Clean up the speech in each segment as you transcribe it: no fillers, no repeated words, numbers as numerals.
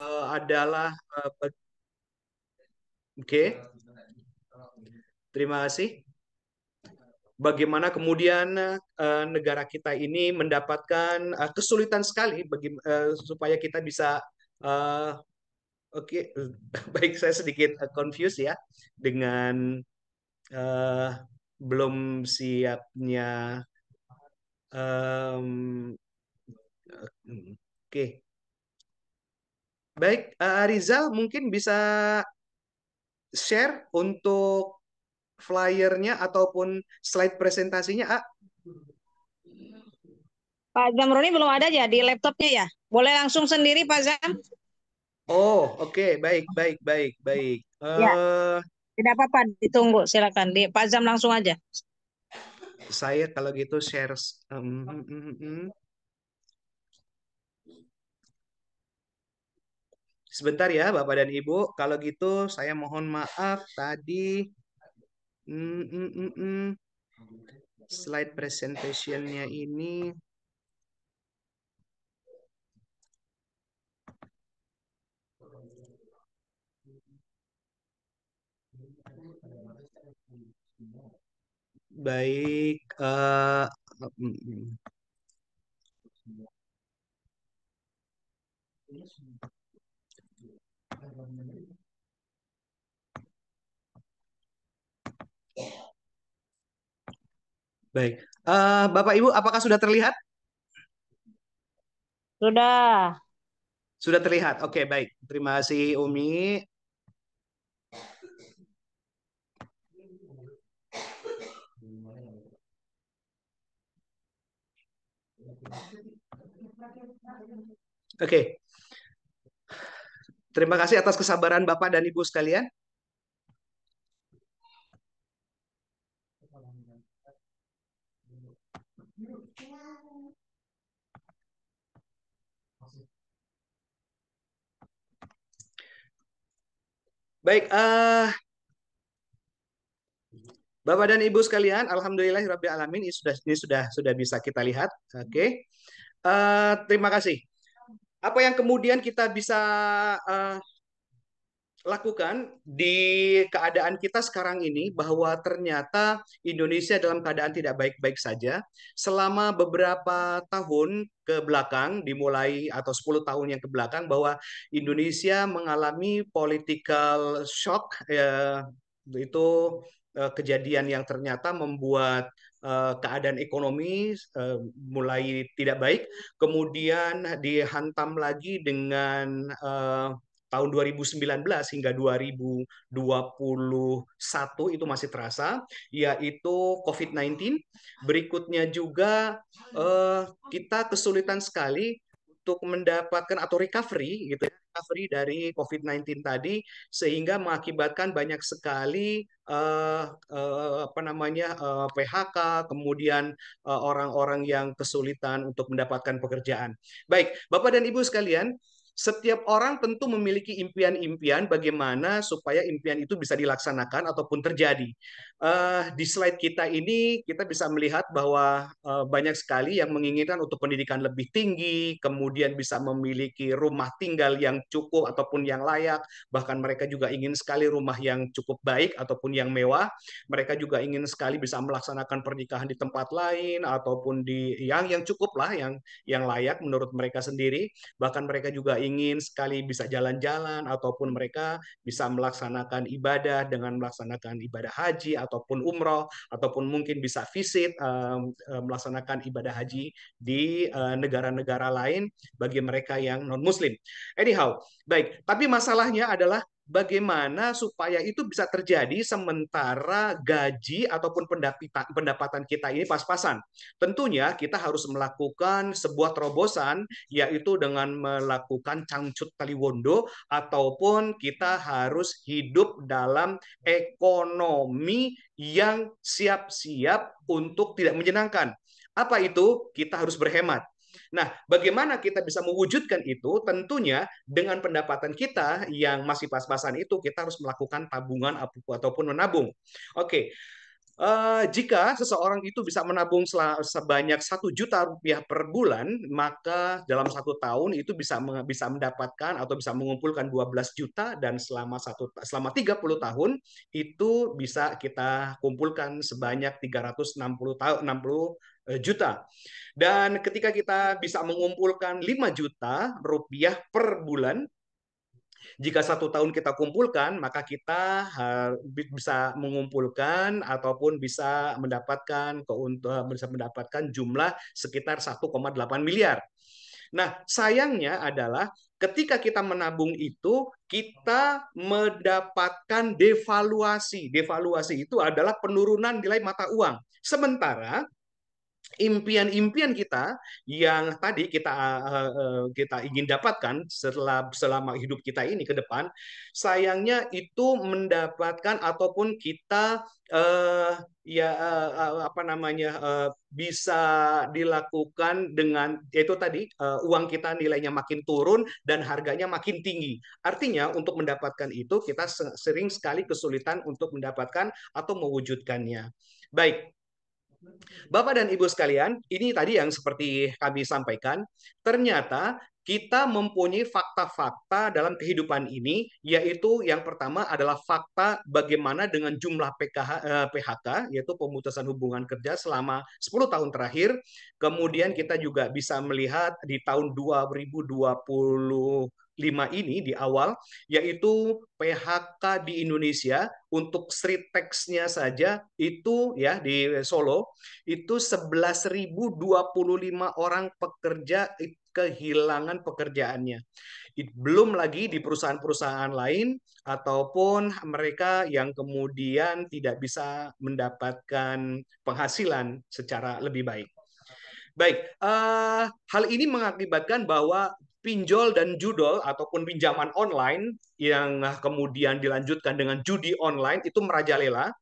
adalah oke, terima kasih. Bagaimana kemudian negara kita ini mendapatkan kesulitan sekali supaya kita bisa oke, baik, saya sedikit confused ya dengan eh, belum siapnya. em, oke, baik, Rizal mungkin bisa share untuk flyernya ataupun slide presentasinya, ah. Pak Zamroni belum ada ya di laptopnya ya? Boleh langsung sendiri Pak Zam? Oh, oke, baik, baik, baik, baik. Ya, tidak apa-apa, ditunggu. Silakan. Pak Zam langsung aja. Saya kalau gitu share. Sebentar ya, Bapak dan Ibu. Kalau gitu, saya mohon maaf tadi. mm, mm, mm, mm. Slide presentationnya ini. Baik. Mm, mm. Baik. Bapak Ibu, apakah sudah terlihat? Sudah. Sudah terlihat. Oke, baik. Terima kasih, Umi. Oke, terima kasih atas kesabaran Bapak dan Ibu sekalian. Baik, Bapak dan Ibu sekalian, alhamdulillahirabbil alamin, ini sudah bisa kita lihat. Oke. Terima kasih. Apa yang kemudian kita bisa eh, lakukan di keadaan kita sekarang ini, bahwa ternyata Indonesia dalam keadaan tidak baik-baik saja selama beberapa tahun ke belakang, dimulai atau 10 tahun yang ke belakang, bahwa Indonesia mengalami political shock, itu kejadian yang ternyata membuat keadaan ekonomi mulai tidak baik, kemudian dihantam lagi dengan tahun 2019 hingga 2021 itu masih terasa, yaitu COVID-19. Berikutnya juga kita kesulitan sekali untuk mendapatkan atau recovery gitu ya, recovery dari COVID-19 tadi, sehingga mengakibatkan banyak sekali apa namanya, PHK, kemudian orang-orang yang kesulitan untuk mendapatkan pekerjaan. Baik, Bapak dan Ibu sekalian, setiap orang tentu memiliki impian-impian bagaimana supaya impian itu bisa dilaksanakan ataupun terjadi. Di slide kita ini kita bisa melihat bahwa banyak sekali yang menginginkan untuk pendidikan lebih tinggi, kemudian bisa memiliki rumah tinggal yang cukup ataupun yang layak, bahkan mereka juga ingin sekali rumah yang cukup baik ataupun yang mewah. Mereka juga ingin sekali bisa melaksanakan pernikahan di tempat lain ataupun di yang cukup lah, yang layak menurut mereka sendiri. Bahkan mereka juga ingin sekali bisa jalan-jalan ataupun mereka bisa melaksanakan ibadah dengan melaksanakan ibadah haji ataupun umroh, ataupun mungkin bisa visit melaksanakan ibadah haji di negara-negara lain bagi mereka yang non-muslim. Anyhow, baik, tapi masalahnya adalah bagaimana supaya itu bisa terjadi sementara gaji ataupun pendapatan kita ini pas-pasan. Tentunya kita harus melakukan sebuah terobosan, yaitu dengan melakukan cangcut taliwondo, ataupun kita harus hidup dalam ekonomi yang siap-siap untuk tidak menyenangkan. Apa itu? Kita harus berhemat. Nah, bagaimana kita bisa mewujudkan itu? Tentunya dengan pendapatan kita yang masih pas-pasan itu, kita harus melakukan tabungan ataupun menabung. Oke, Jika seseorang itu bisa menabung sebanyak 1 juta rupiah per bulan, maka dalam 1 tahun itu bisa mendapatkan atau bisa mengumpulkan 12 juta, dan selama 30 tahun itu bisa kita kumpulkan sebanyak 360 juta. Dan ketika kita bisa mengumpulkan 5 juta rupiah per bulan, jika 1 tahun kita kumpulkan, maka kita bisa mengumpulkan ataupun bisa mendapatkan jumlah sekitar 1,8 miliar. Nah, sayangnya adalah ketika kita menabung itu, kita mendapatkan devaluasi. Devaluasi itu adalah penurunan nilai mata uang. Sementara impian-impian kita yang tadi kita ingin dapatkan selama hidup kita ini ke depan, sayangnya itu mendapatkan ataupun kita apa namanya bisa dilakukan dengan yaitu tadi uang kita nilainya makin turun dan harganya makin tinggi. Artinya untuk mendapatkan itu kita sering sekali kesulitan untuk mendapatkan atau mewujudkannya. Baik, Bapak dan Ibu sekalian, ini tadi yang seperti kami sampaikan, ternyata kita mempunyai fakta-fakta dalam kehidupan ini, yaitu yang pertama adalah fakta bagaimana dengan jumlah PHK, yaitu pemutusan hubungan kerja selama 10 tahun terakhir. Kemudian kita juga bisa melihat di tahun 2025 ini di awal, yaitu PHK di Indonesia untuk street tax-nya saja itu ya di Solo itu 11.025 orang pekerja kehilangan pekerjaannya. Belum lagi di perusahaan-perusahaan lain ataupun mereka yang kemudian tidak bisa mendapatkan penghasilan secara lebih baik. Baik, hal ini mengakibatkan bahwa pinjol dan judol ataupun pinjaman online yang kemudian dilanjutkan dengan judi online itu merajalela.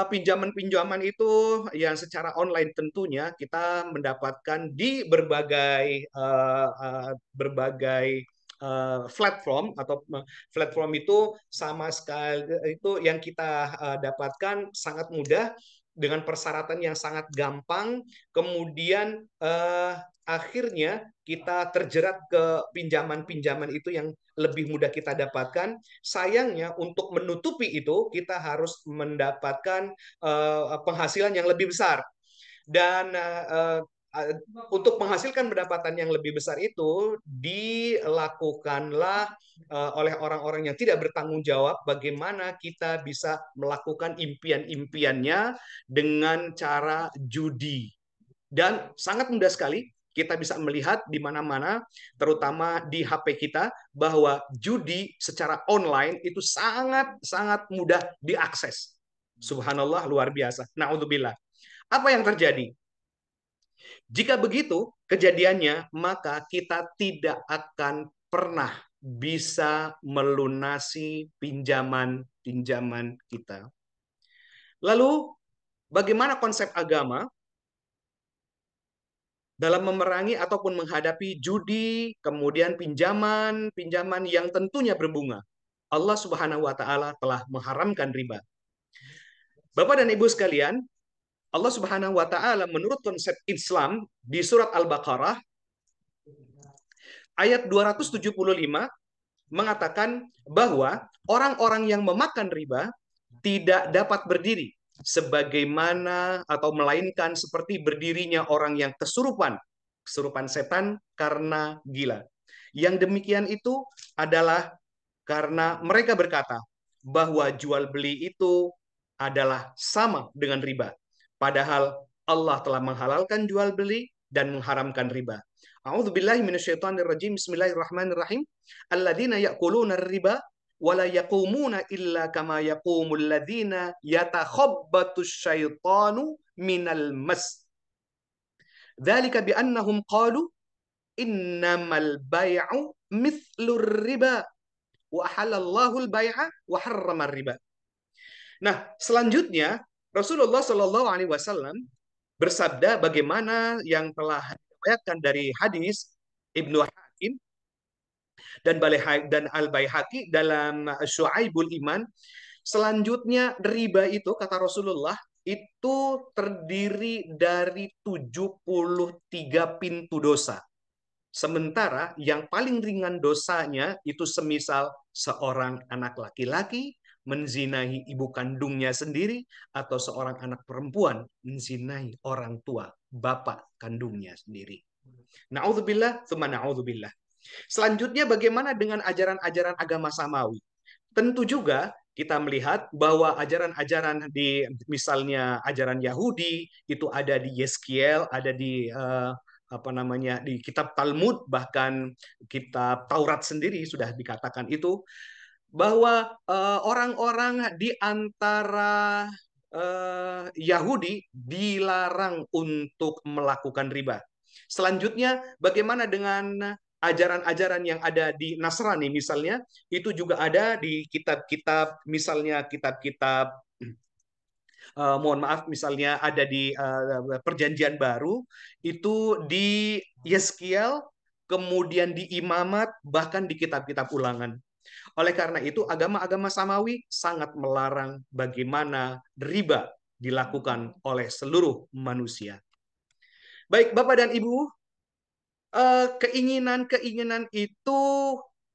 Pinjaman-pinjaman itu yang secara online tentunya kita mendapatkan di berbagai platform atau platform itu sama sekali itu yang kita dapatkan sangat mudah dengan persyaratan yang sangat gampang, kemudian akhirnya kita terjerat ke pinjaman-pinjaman itu yang lebih mudah kita dapatkan. Sayangnya untuk menutupi itu kita harus mendapatkan penghasilan yang lebih besar. Dan untuk menghasilkan pendapatan yang lebih besar itu dilakukanlah oleh orang-orang yang tidak bertanggung jawab bagaimana kita bisa melakukan impian-impiannya dengan cara judi. Dan sangat mudah sekali kita bisa melihat di mana-mana, terutama di HP kita, bahwa judi secara online itu sangat-sangat mudah diakses. Subhanallah, luar biasa. Na'udzubillah. Apa yang terjadi? Jika begitu kejadiannya, maka kita tidak akan pernah bisa melunasi pinjaman-pinjaman kita. Lalu, bagaimana konsep agama dalam memerangi ataupun menghadapi judi, kemudian pinjaman yang tentunya berbunga? Allah Subhanahu wa taala telah mengharamkan riba. Bapak dan Ibu sekalian, Allah Subhanahu wa taala menurut konsep Islam di surat Al-Baqarah ayat 275 mengatakan bahwa orang-orang yang memakan riba tidak dapat berdiri sebagaimana atau melainkan seperti berdirinya orang yang kesurupan setan karena gila. Yang demikian itu adalah karena mereka berkata bahwa jual beli itu adalah sama dengan riba. Padahal Allah telah menghalalkan jual beli dan mengharamkan riba. A'udzu billahi minasyaitonir rajim. Bismillahirrahmanirrahim. Alladzina ya'kuluna riba wa la yaqumuna illa kama yaqumul ladzina yatakhabbatus syaitanu minal mas. Dzalika bi annahum qalu innamal bai'u mithlur riba wa ahallallahu al-bai'a wa harrama riba. Nah, selanjutnya Rasulullah Shallallahu alaihi wasallam bersabda bagaimana yang telah diriwayatkan dari hadis Ibnu Hakim dan Al-Baihaqi dalam Syu'aibul Iman. Selanjutnya riba itu kata Rasulullah itu terdiri dari 73 pintu dosa. Sementara yang paling ringan dosanya itu semisal seorang anak laki-laki menzinahi ibu kandungnya sendiri atau seorang anak perempuan menzinahi orang tua, bapak kandungnya sendiri. Na'udzubillah, tsumma na'udzubillah. Selanjutnya bagaimana dengan ajaran-ajaran agama samawi? Tentu juga kita melihat bahwa ajaran-ajaran di misalnya ajaran Yahudi itu ada di Yeskiel, ada di apa namanya di kitab Talmud, bahkan kitab Taurat sendiri sudah dikatakan itu bahwa orang-orang di antara Yahudi dilarang untuk melakukan riba. Selanjutnya, bagaimana dengan ajaran-ajaran yang ada di Nasrani misalnya? Itu juga ada di kitab-kitab, misalnya kitab-kitab mohon maaf misalnya ada di Perjanjian Baru itu di Yeskiel, kemudian di Imamat, bahkan di kitab-kitab Ulangan. Oleh karena itu, agama-agama samawi sangat melarang bagaimana riba dilakukan oleh seluruh manusia. Baik, Bapak dan Ibu, keinginan-keinginan itu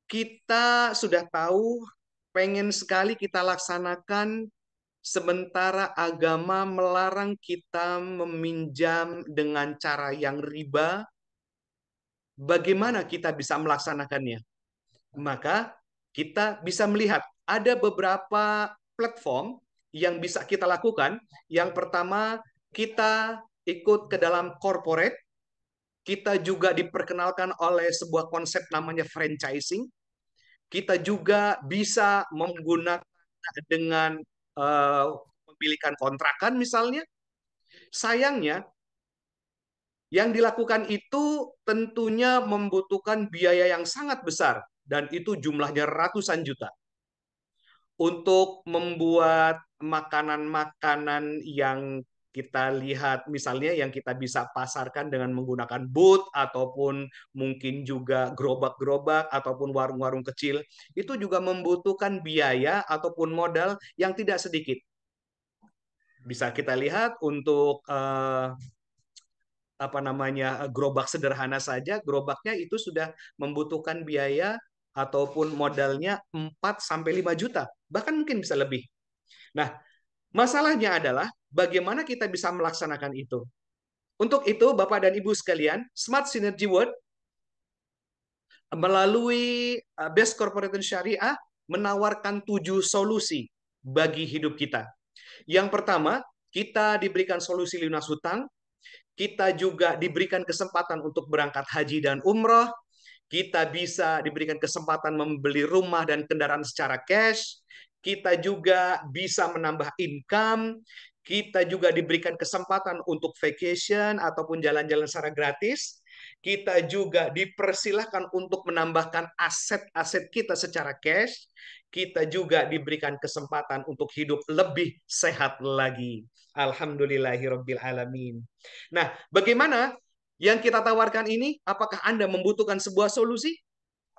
kita sudah tahu, pengen sekali kita laksanakan, sementara agama melarang kita meminjam dengan cara yang riba. Bagaimana kita bisa melaksanakannya? Maka kita bisa melihat ada beberapa platform yang bisa kita lakukan. Yang pertama, kita ikut ke dalam corporate. Kita juga diperkenalkan oleh sebuah konsep namanya franchising. Kita juga bisa menggunakan dengan pemilikan kontrakan misalnya. Sayangnya, yang dilakukan itu tentunya membutuhkan biaya yang sangat besar, dan itu jumlahnya ratusan juta. Untuk membuat makanan-makanan yang kita lihat misalnya yang kita bisa pasarkan dengan menggunakan booth ataupun mungkin juga gerobak-gerobak ataupun warung-warung kecil, itu juga membutuhkan biaya ataupun modal yang tidak sedikit. Bisa kita lihat untuk apa namanya gerobak sederhana saja, gerobaknya itu sudah membutuhkan biaya ataupun modalnya 4 sampai 5 juta, bahkan mungkin bisa lebih. Nah, masalahnya adalah bagaimana kita bisa melaksanakan itu. Untuk itu, Bapak dan Ibu sekalian, Smart Synergy World melalui Best Corporation Syariah menawarkan 7 solusi bagi hidup kita. Yang pertama, kita diberikan solusi lunas hutang, kita juga diberikan kesempatan untuk berangkat haji dan umroh, kita bisa diberikan kesempatan membeli rumah dan kendaraan secara cash, kita juga bisa menambah income, kita juga diberikan kesempatan untuk vacation ataupun jalan-jalan secara gratis, kita juga dipersilahkan untuk menambahkan aset-aset kita secara cash, kita juga diberikan kesempatan untuk hidup lebih sehat lagi. Alhamdulillahirabbil alamin. Nah, bagaimana yang kita tawarkan ini? Apakah Anda membutuhkan sebuah solusi?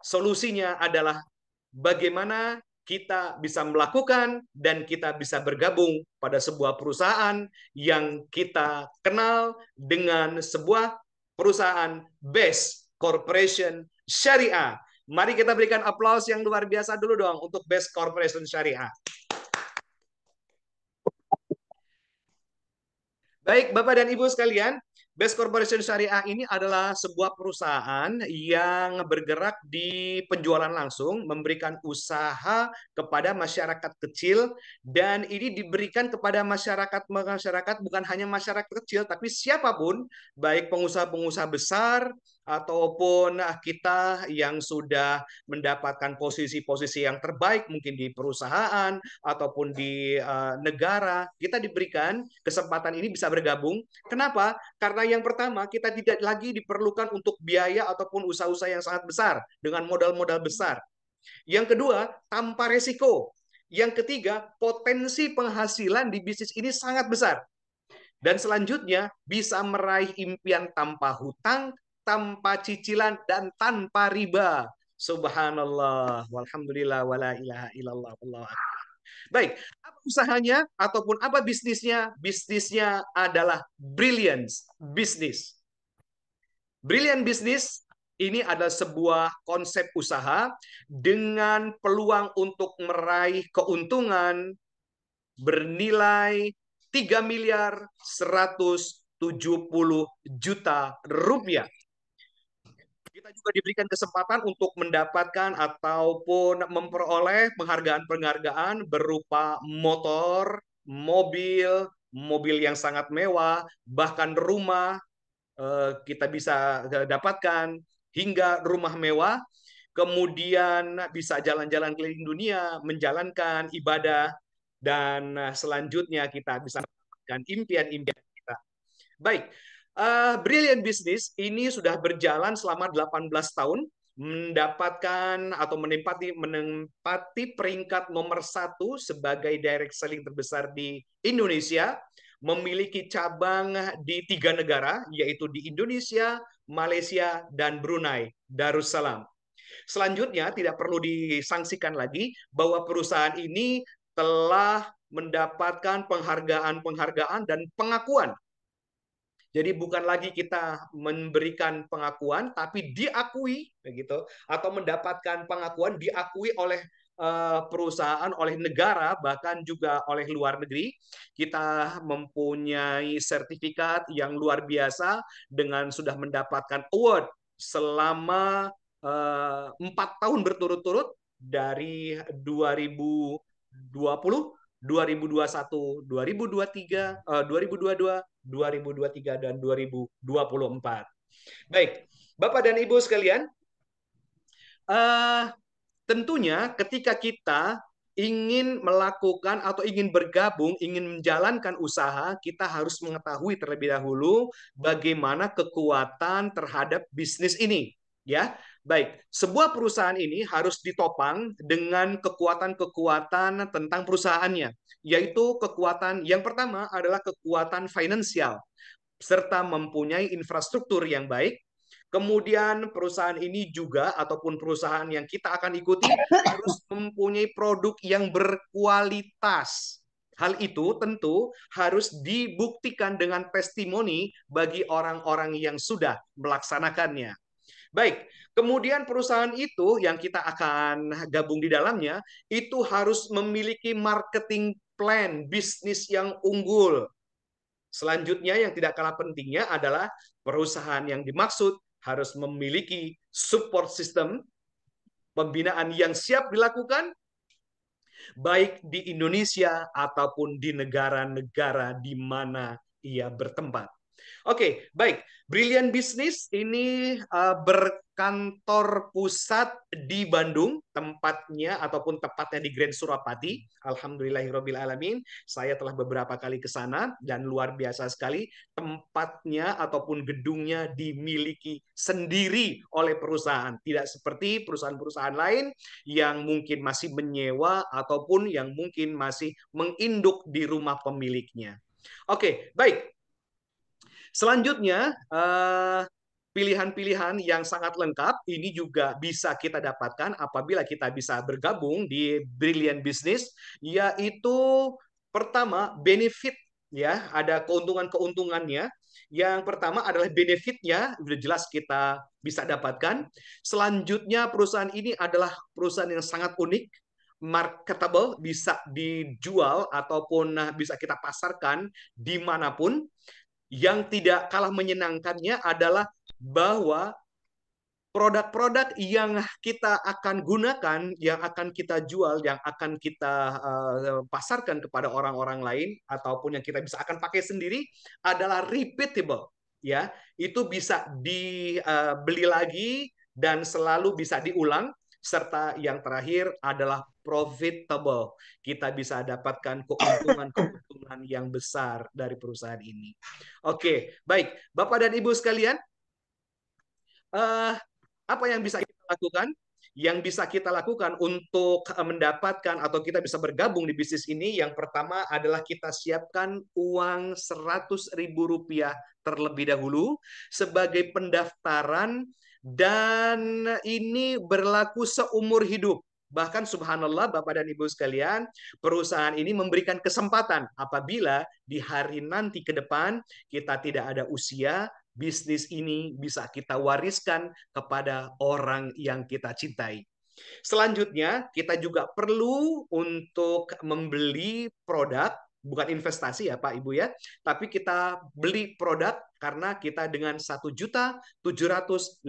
Solusinya adalah bagaimana kita bisa melakukan dan kita bisa bergabung pada sebuah perusahaan yang kita kenal dengan sebuah perusahaan Best Corporation Syariah. Mari kita berikan aplaus yang luar biasa dulu dong untuk Best Corporation Syariah. Baik, Bapak dan Ibu sekalian, Best Corporation Syariah ini adalah sebuah perusahaan yang bergerak di penjualan langsung, memberikan usaha kepada masyarakat kecil, dan ini diberikan kepada masyarakat bukan hanya masyarakat kecil, tapi siapapun, baik pengusaha-pengusaha besar ataupun kita yang sudah mendapatkan posisi-posisi yang terbaik mungkin di perusahaan ataupun di negara, kita diberikan kesempatan ini bisa bergabung. Kenapa? Karena yang pertama, kita tidak lagi diperlukan untuk biaya ataupun usaha-usaha yang sangat besar dengan modal-modal besar. Yang kedua, tanpa resiko. Yang ketiga, potensi penghasilan di bisnis ini sangat besar. Dan selanjutnya, bisa meraih impian tanpa hutang, tanpa cicilan, dan tanpa riba. Subhanallah, walhamdulillah, wala ilaha illallah, wallahu akbar. Baik, apa usahanya ataupun apa bisnisnya? Bisnisnya adalah brilliance business. Brilliant business ini adalah sebuah konsep usaha dengan peluang untuk meraih keuntungan bernilai 3.170.000.000 rupiah. Kita juga diberikan kesempatan untuk mendapatkan ataupun memperoleh penghargaan-penghargaan berupa motor, mobil, mobil yang sangat mewah, bahkan rumah kita bisa dapatkan hingga rumah mewah, kemudian bisa jalan-jalan keliling dunia, menjalankan ibadah, dan selanjutnya kita bisa mendapatkan impian-impian kita. Baik, Brilliant Business ini sudah berjalan selama 18 tahun, mendapatkan atau menempati peringkat nomor 1 sebagai direct selling terbesar di Indonesia, memiliki cabang di 3 negara, yaitu di Indonesia, Malaysia, dan Brunei Darussalam. Selanjutnya, tidak perlu disangsikan lagi bahwa perusahaan ini telah mendapatkan penghargaan-penghargaan dan pengakuan. Jadi bukan lagi kita memberikan pengakuan, tapi diakui, begitu, atau mendapatkan pengakuan diakui oleh perusahaan, oleh negara, bahkan juga oleh luar negeri. Kita mempunyai sertifikat yang luar biasa dengan sudah mendapatkan award selama 4 tahun berturut-turut dari 2020, 2021, 2023, 2022, 2023, dan 2024. Baik, Bapak dan Ibu sekalian, tentunya ketika kita ingin melakukan atau ingin bergabung, ingin menjalankan usaha, kita harus mengetahui terlebih dahulu bagaimana kekuatan terhadap bisnis ini. Ya, baik. Sebuah perusahaan ini harus ditopang dengan kekuatan-kekuatan tentang perusahaannya, yaitu kekuatan yang pertama adalah kekuatan finansial, serta mempunyai infrastruktur yang baik. Kemudian perusahaan ini juga ataupun perusahaan yang kita akan ikuti harus mempunyai produk yang berkualitas. Hal itu tentu harus dibuktikan dengan testimoni bagi orang-orang yang sudah melaksanakannya. Baik, kemudian perusahaan itu yang kita akan gabung di dalamnya itu harus memiliki marketing plan bisnis yang unggul. Selanjutnya yang tidak kalah pentingnya adalah perusahaan yang dimaksud harus memiliki support system pembinaan yang siap dilakukan baik di Indonesia ataupun di negara-negara di mana ia bertempat. Oke, baik. Brilliant Business ini berkantor pusat di Bandung, tempatnya ataupun tepatnya di Grand Surapati. Alhamdulillahirrabbilalamin. Saya telah beberapa kali ke sana dan luar biasa sekali. Tempatnya ataupun gedungnya dimiliki sendiri oleh perusahaan. Tidak seperti perusahaan-perusahaan lain yang mungkin masih menyewa ataupun yang mungkin masih menginduk di rumah pemiliknya. Oke, baik. Selanjutnya, pilihan-pilihan yang sangat lengkap ini juga bisa kita dapatkan apabila kita bisa bergabung di Brilliant Business, yaitu pertama benefit, ya, ada keuntungan-keuntungannya. Yang pertama adalah benefitnya, sudah jelas kita bisa dapatkan. Selanjutnya perusahaan ini adalah perusahaan yang sangat unik, marketable, bisa dijual ataupun bisa kita pasarkan dimanapun. Yang tidak kalah menyenangkannya adalah bahwa produk-produk yang kita akan gunakan, yang akan kita jual, yang akan kita pasarkan kepada orang-orang lain ataupun yang kita bisa akan pakai sendiri adalah repeatable, ya. Itu bisa dibeli lagi dan selalu bisa diulang, serta yang terakhir adalah profitable. Kita bisa dapatkan keuntungan-keuntungan yang besar dari perusahaan ini. Oke, baik. Bapak dan Ibu sekalian, apa yang bisa kita lakukan? Yang bisa kita lakukan untuk mendapatkan atau kita bisa bergabung di bisnis ini, yang pertama adalah kita siapkan uang Rp100.000 terlebih dahulu sebagai pendaftaran, dan ini berlaku seumur hidup. Bahkan subhanallah Bapak dan Ibu sekalian, perusahaan ini memberikan kesempatan apabila di hari nanti ke depan kita tidak ada usia, bisnis ini bisa kita wariskan kepada orang yang kita cintai. Selanjutnya, kita juga perlu untuk membeli produk, bukan investasi ya Pak Ibu ya, tapi kita beli produk karena kita dengan Rp1.750.000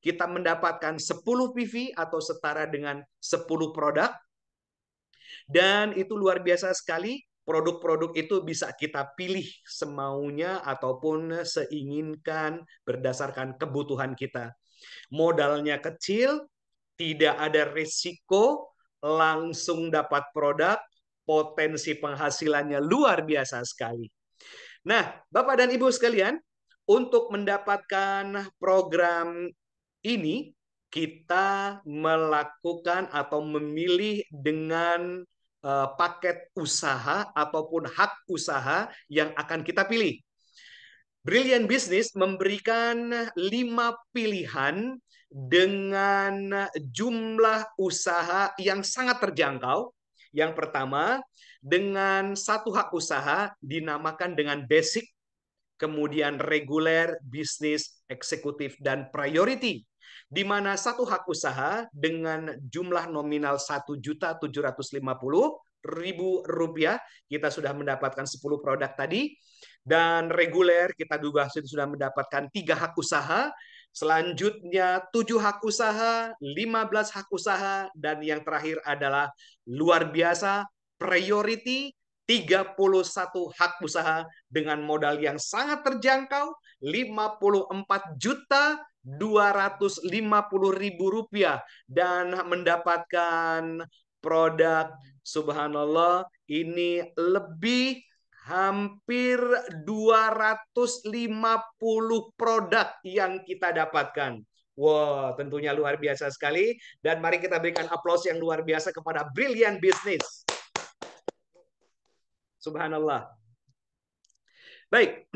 kita mendapatkan 10 PV atau setara dengan 10 produk, dan itu luar biasa sekali. Produk-produk itu bisa kita pilih semaunya ataupun seinginkan berdasarkan kebutuhan kita. Modalnya kecil, tidak ada risiko, langsung dapat produk, potensi penghasilannya luar biasa sekali. Nah, Bapak dan Ibu sekalian, untuk mendapatkan program ini, kita melakukan atau memilih dengan paket usaha ataupun hak usaha yang akan kita pilih. Brilliant Business memberikan 5 pilihan dengan jumlah usaha yang sangat terjangkau. Yang pertama, dengan satu hak usaha dinamakan dengan basic, kemudian reguler, bisnis, eksekutif, dan priority. Di mana satu hak usaha dengan jumlah nominal Rp1.750.000, kita sudah mendapatkan 10 produk tadi. Dan reguler kita juga sudah mendapatkan 3 hak usaha. Selanjutnya 7 hak usaha, 15 hak usaha, dan yang terakhir adalah luar biasa priority, 31 hak usaha dengan modal yang sangat terjangkau, Rp54.250.000, dan mendapatkan produk subhanallah ini lebih hampir 250 produk yang kita dapatkan. Wow, tentunya luar biasa sekali. Dan mari kita berikan aplaus yang luar biasa kepada Brilliant Business. Subhanallah. Baik,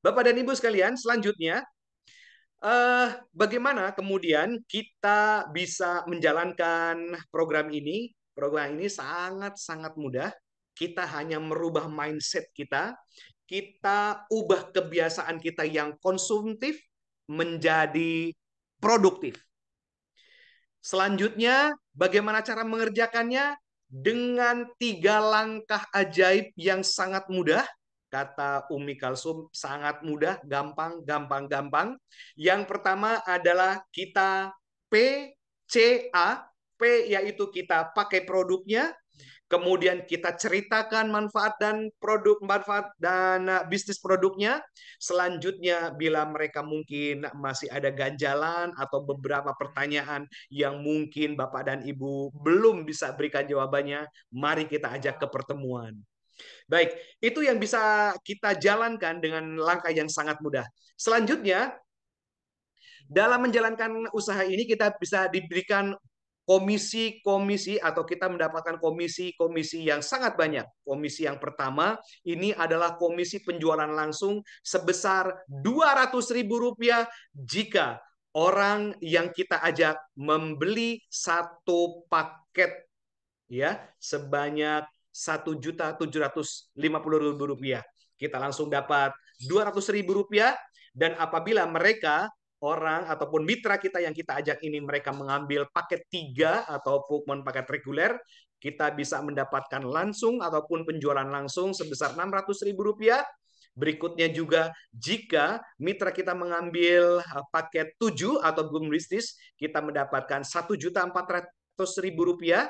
Bapak dan Ibu sekalian, selanjutnya bagaimana kemudian kita bisa menjalankan program ini? Program ini sangat-sangat mudah. Kita hanya merubah mindset kita. Kita ubah kebiasaan kita yang konsumtif menjadi produktif. Selanjutnya, bagaimana cara mengerjakannya? Dengan 3 langkah ajaib yang sangat mudah. Kata Umi Kalsum, sangat mudah, gampang, gampang, gampang. Yang pertama adalah kita PCA. P yaitu kita pakai produknya. Kemudian kita ceritakan manfaat dan bisnis produknya. Selanjutnya, bila mereka mungkin masih ada ganjalan atau beberapa pertanyaan yang mungkin Bapak dan Ibu belum bisa berikan jawabannya, mari kita ajak ke pertemuan. Baik, itu yang bisa kita jalankan dengan langkah yang sangat mudah. Selanjutnya, dalam menjalankan usaha ini kita bisa diberikan komisi-komisi atau kita mendapatkan komisi-komisi yang sangat banyak. Komisi yang pertama ini adalah komisi penjualan langsung sebesar Rp200.000 jika orang yang kita ajak membeli satu paket ya sebanyak Rp1.750.000. Kita langsung dapat Rp200.000, dan apabila mereka orang ataupun mitra kita yang kita ajak ini mereka mengambil paket 3 ataupun paket reguler, kita bisa mendapatkan langsung ataupun penjualan langsung sebesar Rp600.000. Berikutnya juga jika mitra kita mengambil paket 7 atau boom bisnis, kita mendapatkan Rp1.400.000.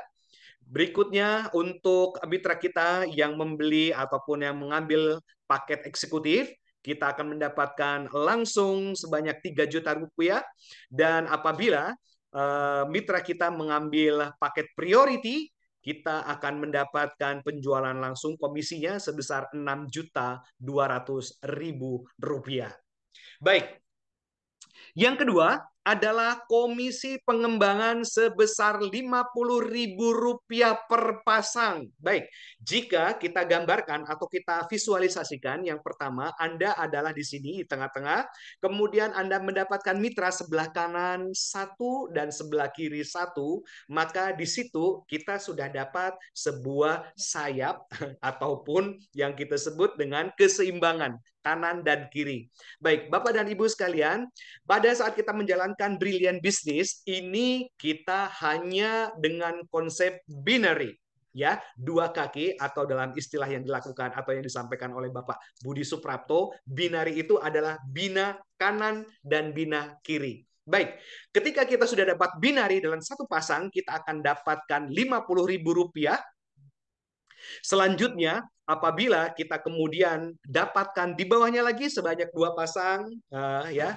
Berikutnya untuk mitra kita yang membeli ataupun yang mengambil paket eksekutif, kita akan mendapatkan langsung sebanyak Rp3.000.000. Dan apabila mitra kita mengambil paket priority, kita akan mendapatkan penjualan langsung komisinya sebesar Rp6.200.000. Baik, yang kedua adalah komisi pengembangan sebesar Rp50.000 per pasang. Baik, jika kita gambarkan atau kita visualisasikan, yang pertama, Anda adalah di sini di tengah-tengah, kemudian Anda mendapatkan mitra sebelah kanan satu dan sebelah kiri satu, maka di situ kita sudah dapat sebuah sayap ataupun yang kita sebut dengan keseimbangan kanan dan kiri. Baik, Bapak dan Ibu sekalian, pada saat kita menjalankan brilliant business, ini kita hanya dengan konsep binary, ya, dua kaki, atau dalam istilah yang dilakukan atau yang disampaikan oleh Bapak Budi Suprapto, binary itu adalah bina kanan dan bina kiri. Baik, ketika kita sudah dapat binary dalam satu pasang, kita akan dapatkan Rp50.000. Selanjutnya, apabila kita kemudian dapatkan di bawahnya lagi sebanyak dua pasang,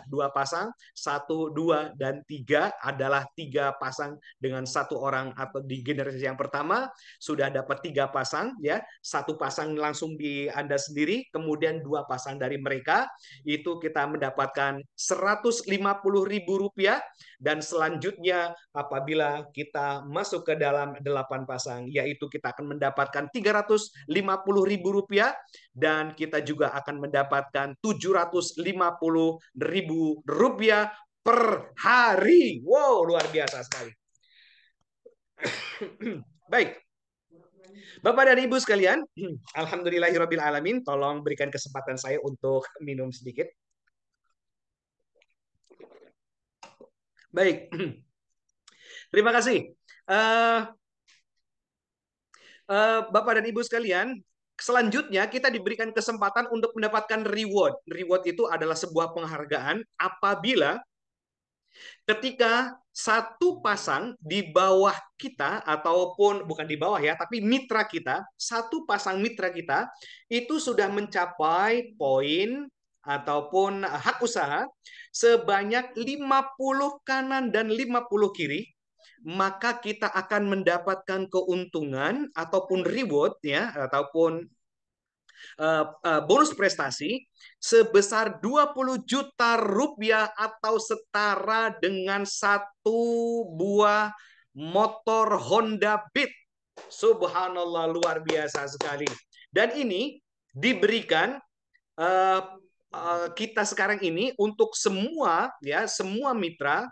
dua pasang, 1, 2, dan 3 adalah 3 pasang dengan satu orang, atau di generasi yang pertama sudah dapat 3 pasang, ya, satu pasang langsung di Anda sendiri, kemudian 2 pasang dari mereka, itu kita mendapatkan Rp150.000, dan selanjutnya apabila kita masuk ke dalam 8 pasang, yaitu kita akan mendapatkan Rp350.000, dan kita juga akan mendapatkan Rp750.000 per hari. Wow, luar biasa sekali. Baik, Bapak dan Ibu sekalian, alhamdulillahirabbil alamin, tolong berikan kesempatan saya untuk minum sedikit. Baik, terima kasih. Bapak dan Ibu sekalian, selanjutnya kita diberikan kesempatan untuk mendapatkan reward. Reward itu adalah sebuah penghargaan apabila ketika satu pasang di bawah kita, ataupun bukan di bawah ya, tapi mitra kita, satu pasang mitra kita itu sudah mencapai poin ataupun hak usaha sebanyak 50 kanan dan 50 kiri, maka kita akan mendapatkan keuntungan ataupun reward, ya, ataupun bonus prestasi sebesar Rp20 juta atau setara dengan satu buah motor Honda Beat. Subhanallah, luar biasa sekali. Dan ini diberikan kita sekarang ini untuk semua, ya, semua mitra.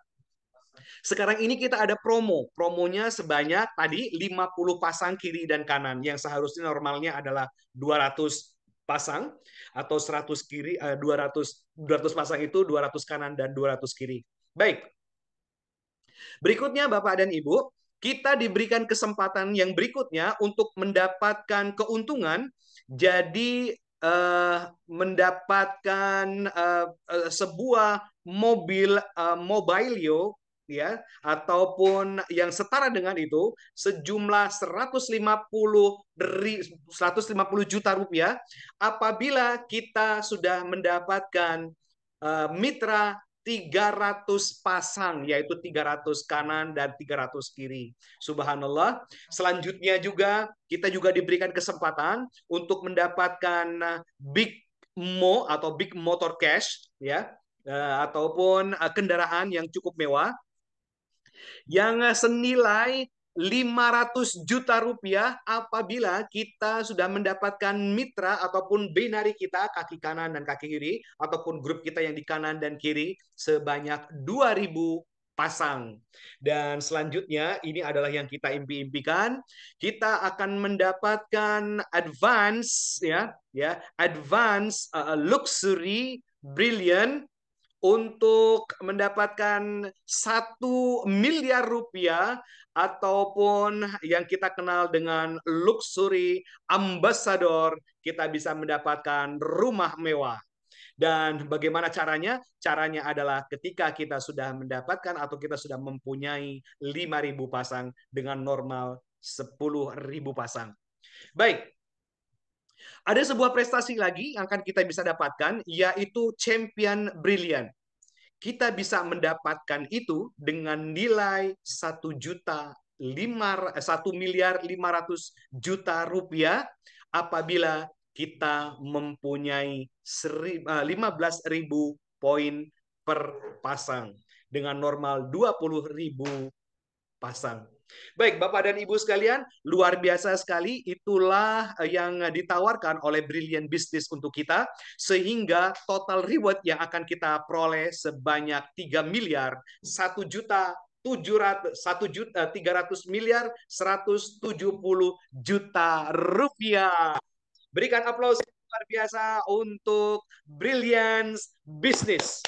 Sekarang ini kita ada promo. Promonya sebanyak tadi 50 pasang kiri dan kanan, yang seharusnya normalnya adalah 200 pasang, atau 100 kiri, 200 pasang itu 200 kanan dan 200 kiri. Baik. Berikutnya Bapak dan Ibu, kita diberikan kesempatan yang berikutnya untuk mendapatkan keuntungan, jadi mendapatkan sebuah mobil Mobilio, ya, ataupun yang setara dengan itu sejumlah Rp150 juta apabila kita sudah mendapatkan mitra 300 pasang, yaitu 300 kanan dan 300 kiri. Subhanallah. Selanjutnya juga kita juga diberikan kesempatan untuk mendapatkan Big Mo atau Big Motor Cash, ya, ataupun kendaraan yang cukup mewah yang senilai Rp500 juta apabila kita sudah mendapatkan mitra ataupun binari kita, kaki kanan dan kaki kiri, ataupun grup kita yang di kanan dan kiri sebanyak 2.000 pasang. Dan selanjutnya ini adalah yang kita impi-impikan, kita akan mendapatkan advance, advance luxury brilliant untuk mendapatkan Rp1 miliar, ataupun yang kita kenal dengan luxury ambassador, kita bisa mendapatkan rumah mewah. Dan bagaimana caranya? Caranya adalah ketika kita sudah mendapatkan atau kita sudah mempunyai 5.000 pasang dengan normal 10.000 pasang. Baik, ada sebuah prestasi lagi yang akan kita bisa dapatkan, yaitu champion brilliant. Kita bisa mendapatkan itu dengan nilai Rp1.500.000.000 apabila kita mempunyai 15.000 poin per pasang. dengan normal 20.000 pasang. Baik, Bapak dan Ibu sekalian, luar biasa sekali. Itulah yang ditawarkan oleh Brilliant Business untuk kita, sehingga total reward yang akan kita peroleh sebanyak 3 miliar 300 miliar 170 juta rupiah. Berikan aplaus luar biasa untuk Brilliant Business.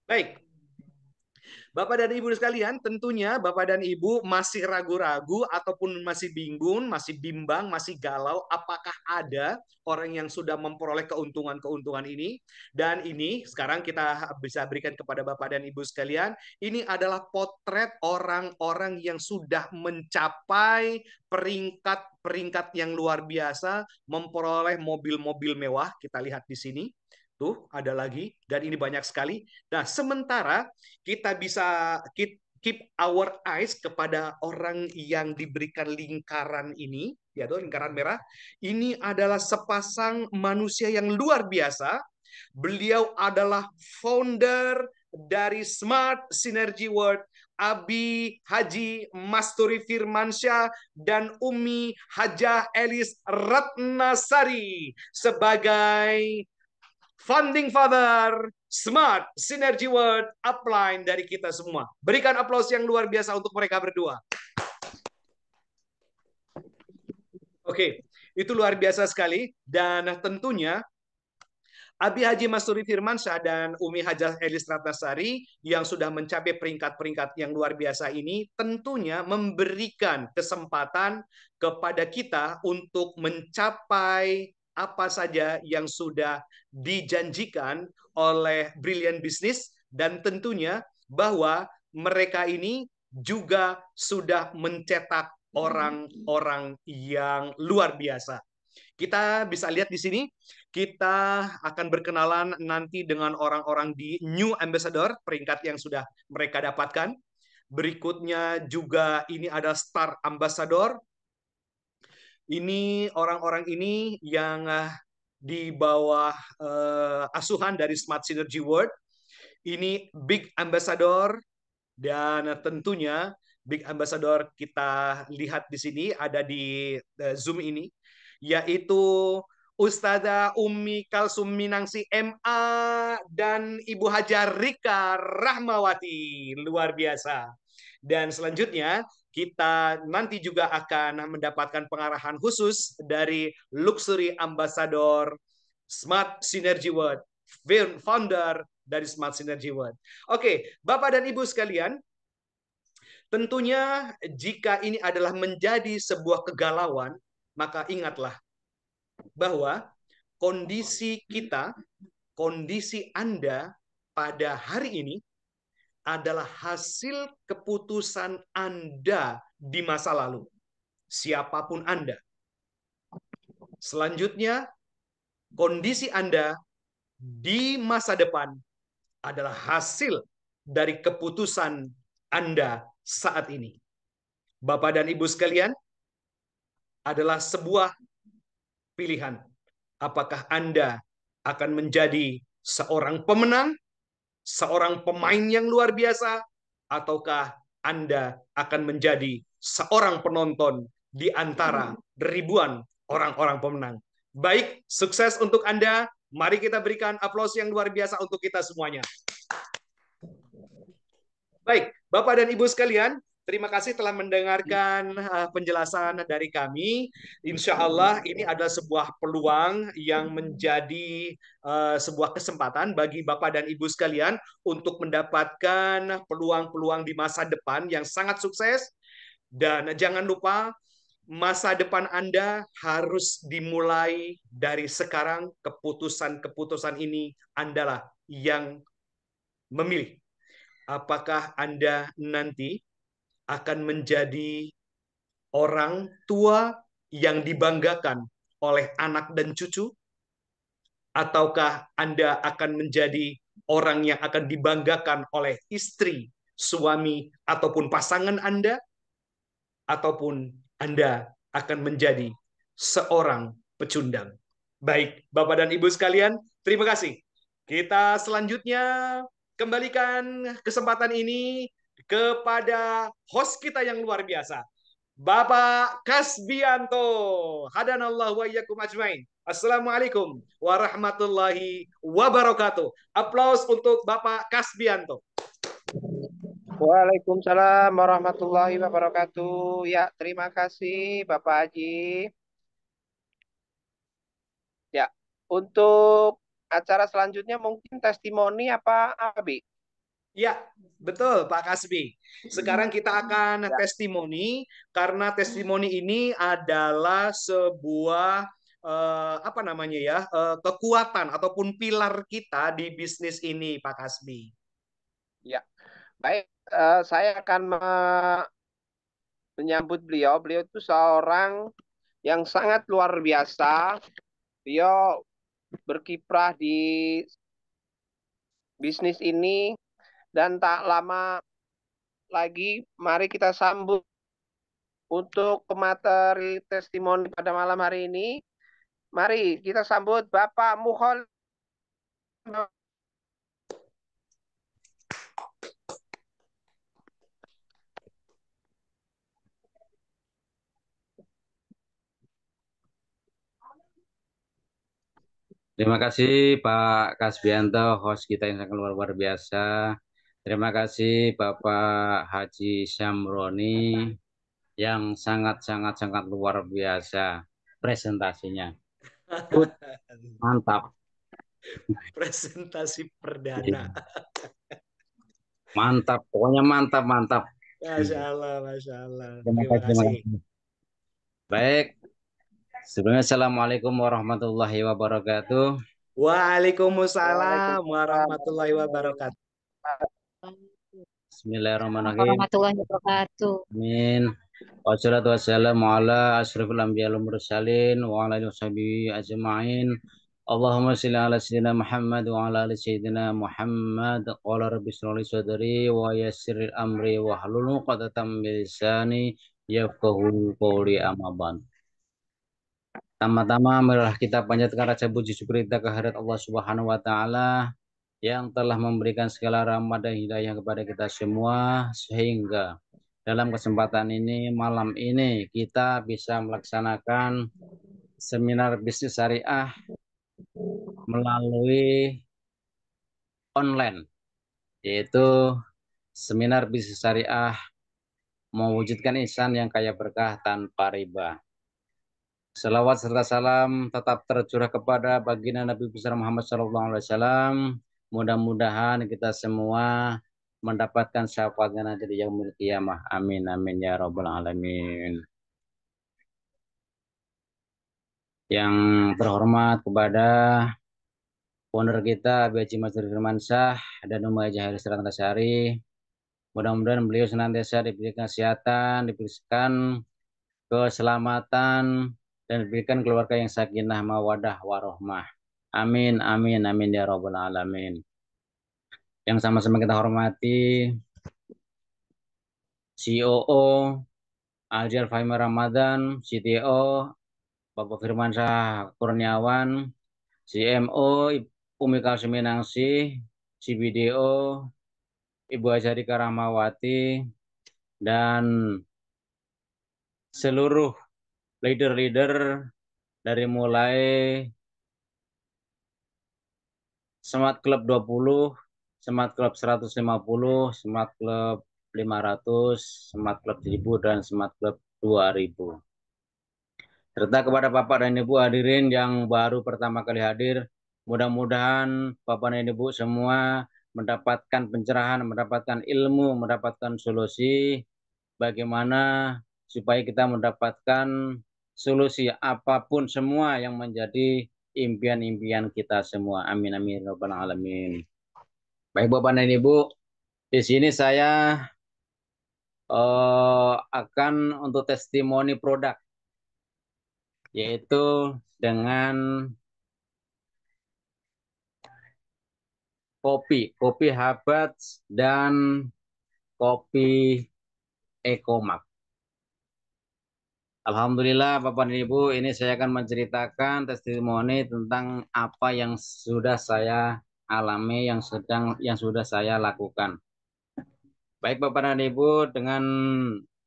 Baik, Bapak dan Ibu sekalian, tentunya Bapak dan Ibu masih ragu-ragu ataupun masih bingung, masih bimbang, masih galau, apakah ada orang yang sudah memperoleh keuntungan-keuntungan ini? Dan ini sekarang kita bisa berikan kepada Bapak dan Ibu sekalian, ini adalah potret orang-orang yang sudah mencapai peringkat yang luar biasa, memperoleh mobil-mobil mewah. Kita lihat di sini. Tuh, ada lagi. Dan ini banyak sekali. Nah, sementara kita bisa keep our eyes kepada orang yang diberikan lingkaran ini, yaitu lingkaran merah. Ini adalah sepasang manusia yang luar biasa. Beliau adalah founder dari Smart Synergy World, Abi Haji Masturi Firmansyah dan Umi Hajah Elis Ratnasari sebagai Founding Father Smart Synergy World upline dari kita semua. Berikan aplaus yang luar biasa untuk mereka berdua. Oke, itu luar biasa sekali. Dan tentunya Abi Haji Masturi Firmansyah dan Umi Hajah Elis Ratnasari yang sudah mencapai peringkat-peringkat yang luar biasa ini tentunya memberikan kesempatan kepada kita untuk mencapai apa saja yang sudah dijanjikan oleh Brilliant Business, dan tentunya bahwa mereka ini juga sudah mencetak orang-orang yang luar biasa. Kita bisa lihat di sini, kita akan berkenalan nanti dengan orang-orang di New Ambassador, peringkat yang sudah mereka dapatkan. Berikutnya juga ini ada Star Ambassador. Ini orang-orang ini yang di bawah asuhan dari Smart Synergy World. Ini Big Ambassador, dan tentunya Big Ambassador kita lihat di sini ada di Zoom ini, yaitu Ustazah Umi Kalsum Minangsi MA dan Ibu Hajar Rika Rahmawati. Luar biasa. Dan selanjutnya kita nanti juga akan mendapatkan pengarahan khusus dari Luxury Ambassador Smart Synergy World, founder dari Smart Synergy World. Oke, Bapak dan Ibu sekalian, tentunya jika ini adalah menjadi sebuah kegalauan, maka ingatlah bahwa kondisi kita, kondisi Anda pada hari ini adalah hasil keputusan Anda di masa lalu. Siapapun Anda. Selanjutnya, kondisi Anda di masa depan adalah hasil dari keputusan Anda saat ini. Bapak dan Ibu sekalian, adalah sebuah pilihan. Apakah Anda akan menjadi seorang pemenang, seorang pemain yang luar biasa, ataukah Anda akan menjadi seorang penonton di antara ribuan orang-orang pemenang? Baik, sukses untuk Anda. Mari kita berikan aplaus yang luar biasa untuk kita semuanya. Baik, Bapak dan Ibu sekalian, terima kasih telah mendengarkan penjelasan dari kami. Insya Allah ini adalah sebuah peluang yang menjadi sebuah kesempatan bagi Bapak dan Ibu sekalian untuk mendapatkan peluang-peluang di masa depan yang sangat sukses. Dan jangan lupa, masa depan Anda harus dimulai dari sekarang. Keputusan-keputusan ini Anda yang memilih. Apakah Anda nanti akan menjadi orang tua yang dibanggakan oleh anak dan cucu? Ataukah Anda akan menjadi orang yang akan dibanggakan oleh istri, suami, ataupun pasangan Anda? Ataupun Anda akan menjadi seorang pecundang? Baik, Bapak dan Ibu sekalian, terima kasih. Kita selanjutnya kembalikan kesempatan ini kepada host kita yang luar biasa, Bapak Kasbianto. Hadanallahu wa iyyakum ajmain. Assalamualaikum warahmatullahi wabarakatuh. Aplaus untuk Bapak Kasbianto. Waalaikumsalam warahmatullahi wabarakatuh. Ya, terima kasih Bapak Haji. Ya, untuk acara selanjutnya mungkin testimoni apa, Abi? Ya, betul Pak Kasbi. Sekarang kita akan Ya, testimoni karena testimoni ini adalah sebuah apa namanya ya, kekuatan ataupun pilar kita di bisnis ini Pak Kasbi. ya. Baik, saya akan menyambut beliau. Beliau itu seorang yang sangat luar biasa. Beliau berkiprah di bisnis ini dan tak lama lagi mari kita sambut untuk pemateri testimoni pada malam hari ini. Mari kita sambut Bapak Muhol. Terima kasih Pak Kasbianto, host kita yang sangat luar biasa. Terima kasih Bapak Haji Syamroni yang sangat luar biasa presentasinya. Good, mantap. Presentasi perdana. Mantap, pokoknya mantap. Masya Allah, Masya Allah. Terima Terima kasih. kasih. Baik, sebelumnya Assalamualaikum warahmatullahi wabarakatuh. Waalaikumsalam Waalaikumsalam warahmatullahi wabarakatuh. Bismillahirrahmanirrahim. Warahmatullahi wabarakatuh. Amin. Wassalatu wassalamu ala asyrafil anbiya wal mursalin wa ala alihi washabihi ajma'in. Allahumma shalli ala sayyidina Muhammad wa ala ali sayyidina Muhammad. Qala rabbi shrah li sadri wa yassir li amri wa hlul 'uqdatam min lisani yafqahu qawli, amma ba'd. Tama-tama marilah kita panjatkan rasa puji syukur kita kehadirat Allah Subhanahu wa taala yang telah memberikan segala rahmat dan hidayah kepada kita semua, sehingga dalam kesempatan ini, malam ini, kita bisa melaksanakan seminar bisnis syariah melalui online, yaitu seminar bisnis syariah mewujudkan ihsan yang kaya berkah tanpa riba. Salawat serta salam tetap tercurah kepada baginda Nabi besar Muhammad SAW. Mudah-mudahan kita semua mendapatkan syafaatnya nanti di yaumil qiyamah. Amin amin ya rabbal alamin. Yang terhormat kepada founder kita Haji Masrur Firmansyah dan Umar Haji Haris Ratnasari. Mudah-mudahan beliau senantiasa diberikan kesehatan, diberikan keselamatan, dan diberikan keluarga yang sakinah mawadah warohmah. Amin amin ya rabbal alamin. Yang sama-sama kita hormati COO Aldi Al-Fahmi Ramadan, CTO Bapak Firmansyah Kurniawan, CMO Umi Kalsuminangsi, CBDO Ibu Azharika Rahmawati, dan seluruh leader-leader dari mulai Smart Club 20, Smart Club 150, Smart Club 500, Smart Club 1000, dan Smart Club 2000. Serta kepada Bapak dan Ibu hadirin yang baru pertama kali hadir, mudah-mudahan Bapak dan Ibu semua mendapatkan pencerahan, mendapatkan ilmu, mendapatkan solusi bagaimana supaya kita mendapatkan solusi apapun semua yang menjadi impian-impian kita semua. Amin amin ya rabbal alamin. Baik Bapak dan Ibu, di sini saya akan untuk testimoni produk, yaitu dengan kopi Habats dan kopi Ekomak. Alhamdulillah Bapak dan Ibu, ini saya akan menceritakan testimoni tentang apa yang sudah saya alami yang sudah saya lakukan. Baik Bapak dan Ibu, dengan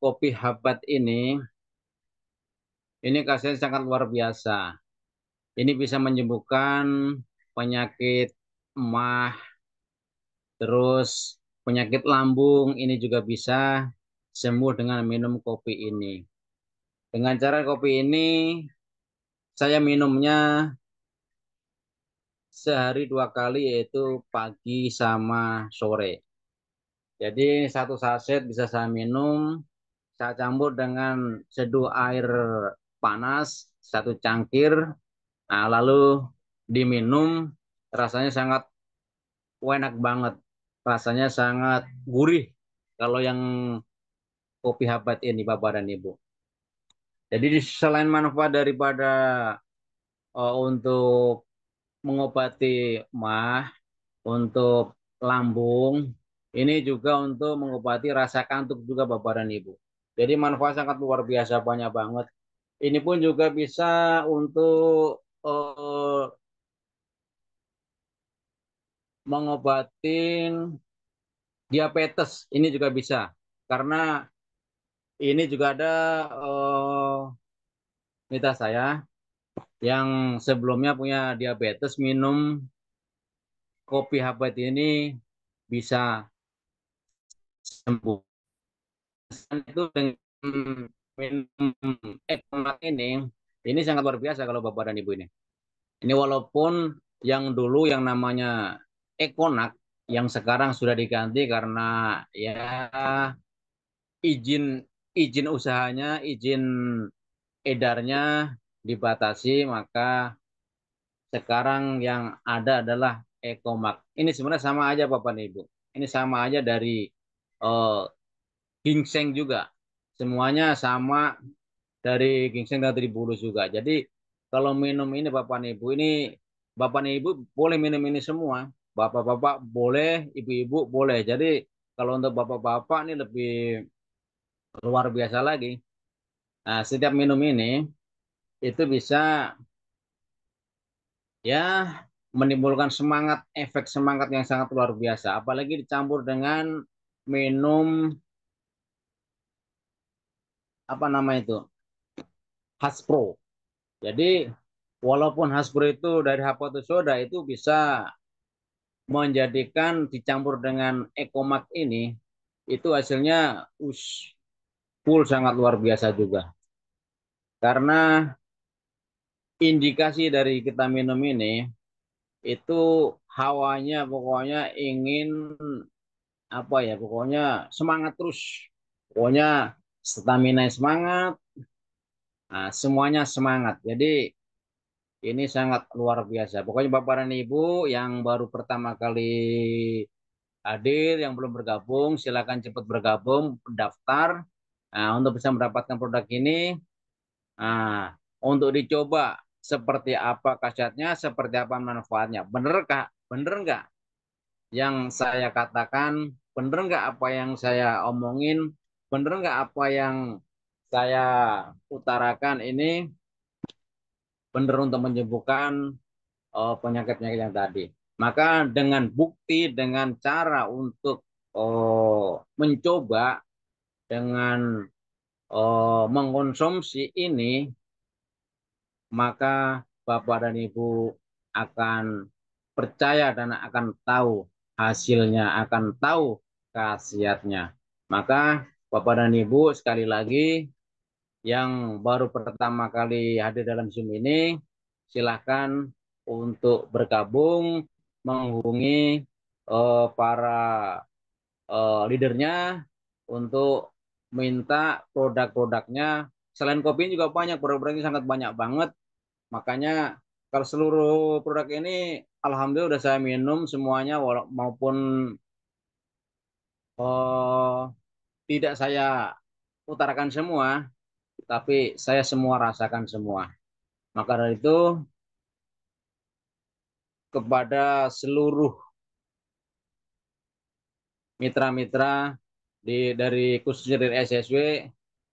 kopi Habat ini khasiatnya sangat luar biasa. Ini bisa menyembuhkan penyakit emah, terus penyakit lambung ini juga bisa sembuh dengan minum kopi ini. Dengan cara kopi ini saya minumnya sehari 2 kali yaitu pagi sama sore. Jadi satu saset bisa saya minum, saya campur dengan seduh air panas, 1 cangkir, nah lalu diminum, rasanya sangat enak banget, rasanya sangat gurih kalau yang kopi Habat ini Bapak dan Ibu. Jadi selain manfaat daripada untuk mengobati mah, untuk lambung, ini juga untuk mengobati rasa kantuk juga Bapak dan Ibu. Jadi manfaat sangat luar biasa banyak banget. Ini pun juga bisa untuk mengobatin diabetes. Ini juga bisa. Karena ini juga ada mita saya yang sebelumnya punya diabetes, minum kopi Habat ini bisa sembuh. Itu dengan minum Econac ini sangat luar biasa kalau Bapak dan Ibu ini. Ini walaupun yang dulu yang namanya Econac yang sekarang sudah diganti karena ya izin izin usahanya, izin edarnya dibatasi, maka sekarang yang ada adalah Ecomax. Ini sebenarnya sama aja Bapak dan Ibu. Ini sama aja dari eh, ginseng juga. Semuanya sama dari ginseng dan dari bulus juga. Jadi kalau minum ini Bapak dan Ibu ini, Bapak dan Ibu boleh minum ini semua. Bapak-bapak boleh, ibu-ibu boleh. Jadi kalau untuk bapak-bapak ini lebih luar biasa lagi. Nah, setiap minum ini itu bisa ya menimbulkan semangat, efek semangat yang sangat luar biasa. Apalagi dicampur dengan minum apa nama itu, Haspro. Jadi walaupun Haspro itu dari Hapotus soda itu bisa menjadikan dicampur dengan Ecomax ini, itu hasilnya full sangat luar biasa juga. Karena indikasi dari kita minum ini itu hawanya pokoknya ingin apa ya, pokoknya semangat terus, pokoknya stamina semangat, nah, semuanya semangat. Jadi ini sangat luar biasa, pokoknya Bapak dan Ibu yang baru pertama kali hadir, yang belum bergabung silakan cepat bergabung, daftar, nah, untuk bisa mendapatkan produk ini. Nah, untuk dicoba seperti apa khasiatnya, seperti apa manfaatnya, bener kak, bener nggak yang saya katakan, bener nggak apa yang saya omongin, bener nggak apa yang saya utarakan ini bener untuk menyembuhkan penyakit-penyakit yang tadi. Maka dengan bukti, dengan cara untuk mencoba, dengan mengkonsumsi ini, maka Bapak dan Ibu akan percaya dan akan tahu hasilnya, akan tahu khasiatnya. Maka Bapak dan Ibu sekali lagi yang baru pertama kali hadir dalam Zoom ini, silahkan untuk bergabung, menghubungi para leadernya untuk minta produk-produknya. Selain kopi juga banyak, produk-produknya sangat banyak banget. Makanya kalau seluruh produk ini alhamdulillah udah saya minum semuanya, maupun eh, tidak saya utarakan semua, tapi saya semua rasakan semua. Maka dari itu kepada seluruh mitra-mitra dari khususnya dari SSW,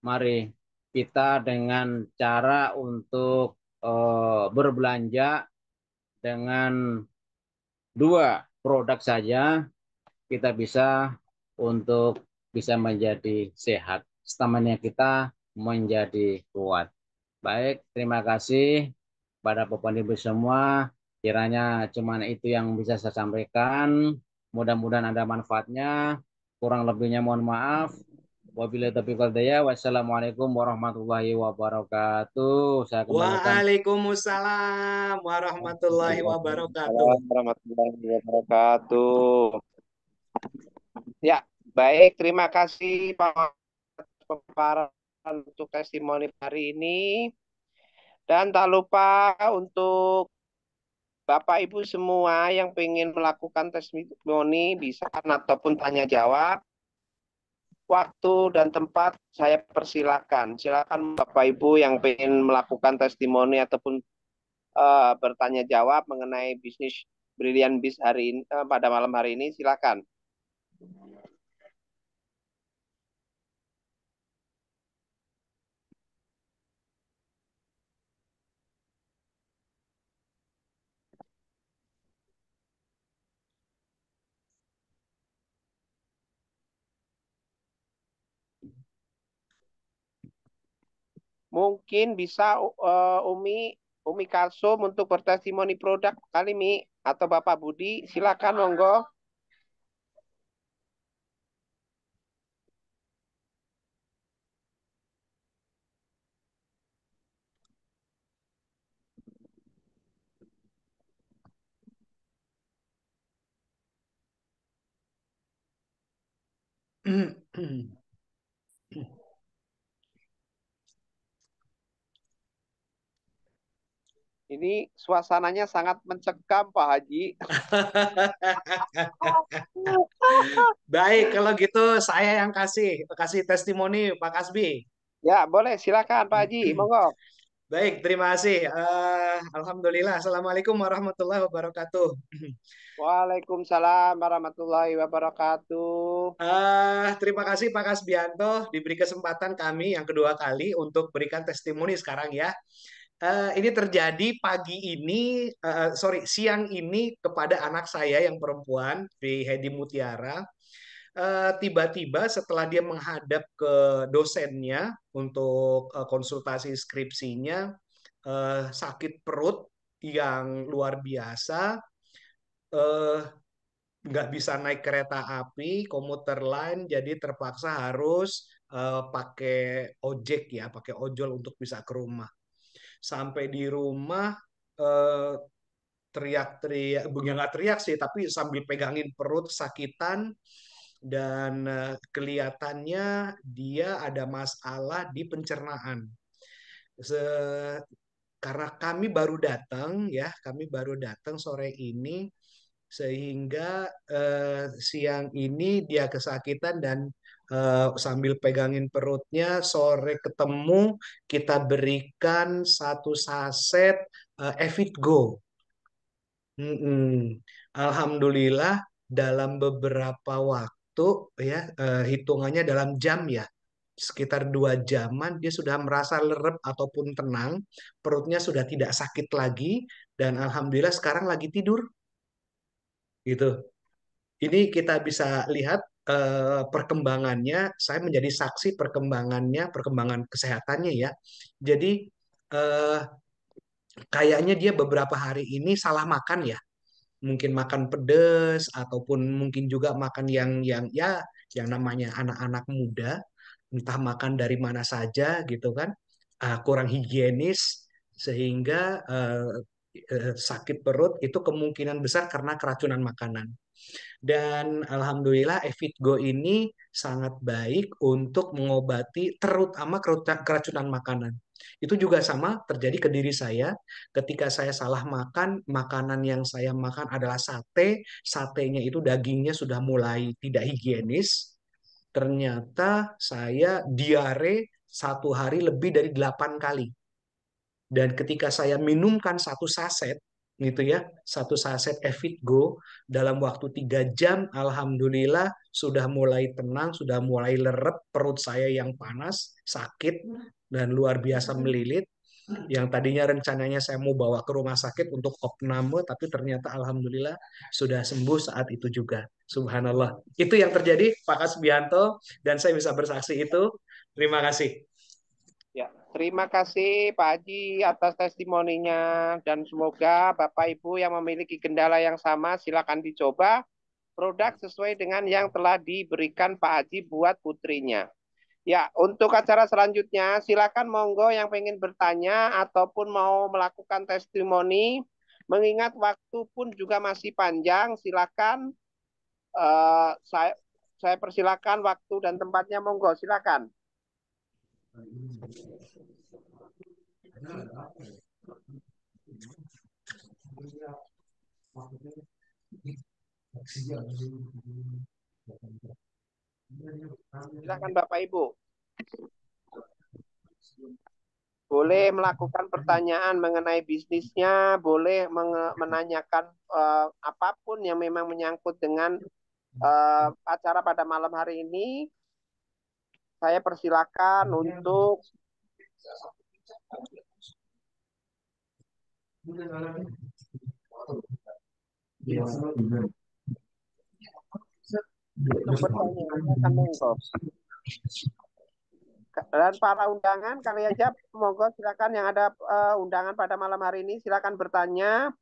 mari kita dengan cara untuk berbelanja dengan 2 produk saja kita bisa untuk bisa menjadi sehat. Stamina kita menjadi kuat. Baik, terima kasih pada Bapak Ibu semua. Kiranya cuman itu yang bisa saya sampaikan. Mudah-mudahan ada manfaatnya. Kurang lebihnya mohon maaf. Wabillahi taufiq wal hidayah. Wassalamualaikum warahmatullahi wabarakatuh. Saya kembalikan. Waalaikumsalam warahmatullahi wabarakatuh. Waalaikumsalam warahmatullahi wabarakatuh. Ya, baik. Terima kasih Pak pemaparan untuk testimoni hari ini. Dan tak lupa untuk Bapak Ibu semua yang ingin melakukan testimoni bisa ataupun tanya jawab. Waktu dan tempat saya persilakan. Silakan Bapak Ibu yang ingin melakukan testimoni ataupun bertanya jawab mengenai bisnis Brilliant Biz hari ini, pada malam hari ini, silakan. Mungkin bisa Umi Kalsum untuk bertestimoni produk kali Mi atau Bapak Budi, silakan monggo. Ini suasananya sangat mencekam Pak Haji. Baik, kalau gitu saya yang kasih testimoni Pak Kasbi. Ya, boleh silakan Pak Haji, monggo. Baik, terima kasih. Alhamdulillah. Assalamualaikum warahmatullahi wabarakatuh. Waalaikumsalam warahmatullahi wabarakatuh. Terima kasih Pak Kasbianto diberi kesempatan kami yang kedua kali untuk berikan testimoni sekarang ya. Ini terjadi pagi ini, sorry, siang ini kepada anak saya yang perempuan, di Hedi Mutiara. Tiba-tiba setelah dia menghadap ke dosennya untuk konsultasi skripsinya, sakit perut yang luar biasa, eh, nggak bisa naik kereta api, komuter lain, jadi terpaksa harus pakai ojek ya, pakai ojol untuk bisa ke rumah. Sampai di rumah eh, teriak-teriak, bukan nggak teriak sih, tapi sambil pegangin perut sakitan dan kelihatannya dia ada masalah di pencernaan. Karena kami baru datang ya, kami baru datang sore ini sehingga siang ini dia kesakitan dan sambil pegangin perutnya sore ketemu kita berikan satu saset Evit Go. Mm-mm. Alhamdulillah dalam beberapa waktu ya hitungannya dalam jam ya sekitar 2 jaman dia sudah merasa lerep ataupun tenang, perutnya sudah tidak sakit lagi dan alhamdulillah sekarang lagi tidur gitu. Ini kita bisa lihat perkembangannya. Saya menjadi saksi perkembangannya, perkembangan kesehatannya ya. Jadi eh, kayaknya dia beberapa hari ini salah makan ya. Mungkin makan pedas ataupun mungkin juga makan yang ya yang namanya anak-anak muda, entah makan dari mana saja gitu kan, kurang higienis sehingga sakit perut itu kemungkinan besar karena keracunan makanan. Dan alhamdulillah Evitgo ini sangat baik untuk mengobati terutama keracunan makanan. Itu juga sama terjadi ke diri saya ketika saya salah makan, makanan yang saya makan adalah sate, satenya itu dagingnya sudah mulai tidak higienis. Ternyata saya diare 1 hari lebih dari 8 kali. Dan ketika saya minumkan satu saset, gitu ya, satu saset Evitgo dalam waktu 3 jam, alhamdulillah sudah mulai tenang, sudah mulai lerep perut saya yang panas, sakit dan luar biasa melilit. Yang tadinya rencananya saya mau bawa ke rumah sakit untuk opname, tapi ternyata alhamdulillah sudah sembuh saat itu juga. Subhanallah. Itu yang terjadi, Pak Kasbianto, dan saya bisa bersaksi itu. Terima kasih. Ya, terima kasih Pak Haji atas testimoninya dan semoga Bapak Ibu yang memiliki kendala yang sama silakan dicoba produk sesuai dengan yang telah diberikan Pak Haji buat putrinya. Ya, untuk acara selanjutnya silakan monggo yang pengen bertanya ataupun mau melakukan testimoni. Mengingat waktu pun juga masih panjang, silakan saya persilakan waktu dan tempatnya monggo silakan. Silakan Bapak Ibu. Boleh melakukan pertanyaan mengenai bisnisnya, boleh menanyakan apapun yang memang menyangkut dengan acara pada malam hari ini. Saya persilakan untuk bertanya. Silakan monggo. Dan para undangan kali aja monggo silakan yang ada undangan pada malam hari ini silakan bertanya.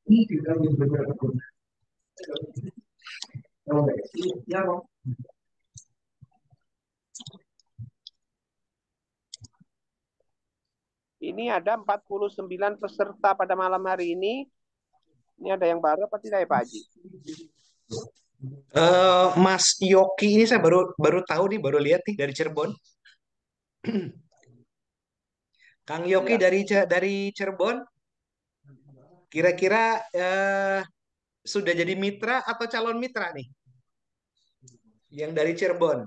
Ini ada 49 peserta pada malam hari ini. Ini ada yang baru apa tidak ya Pak Haji? Mas Yoki ini saya baru tahu nih, baru lihat nih dari Cirebon. Kang Yoki Ya. dari Cirebon, kira-kira sudah jadi mitra atau calon mitra nih? Yang dari Cirebon.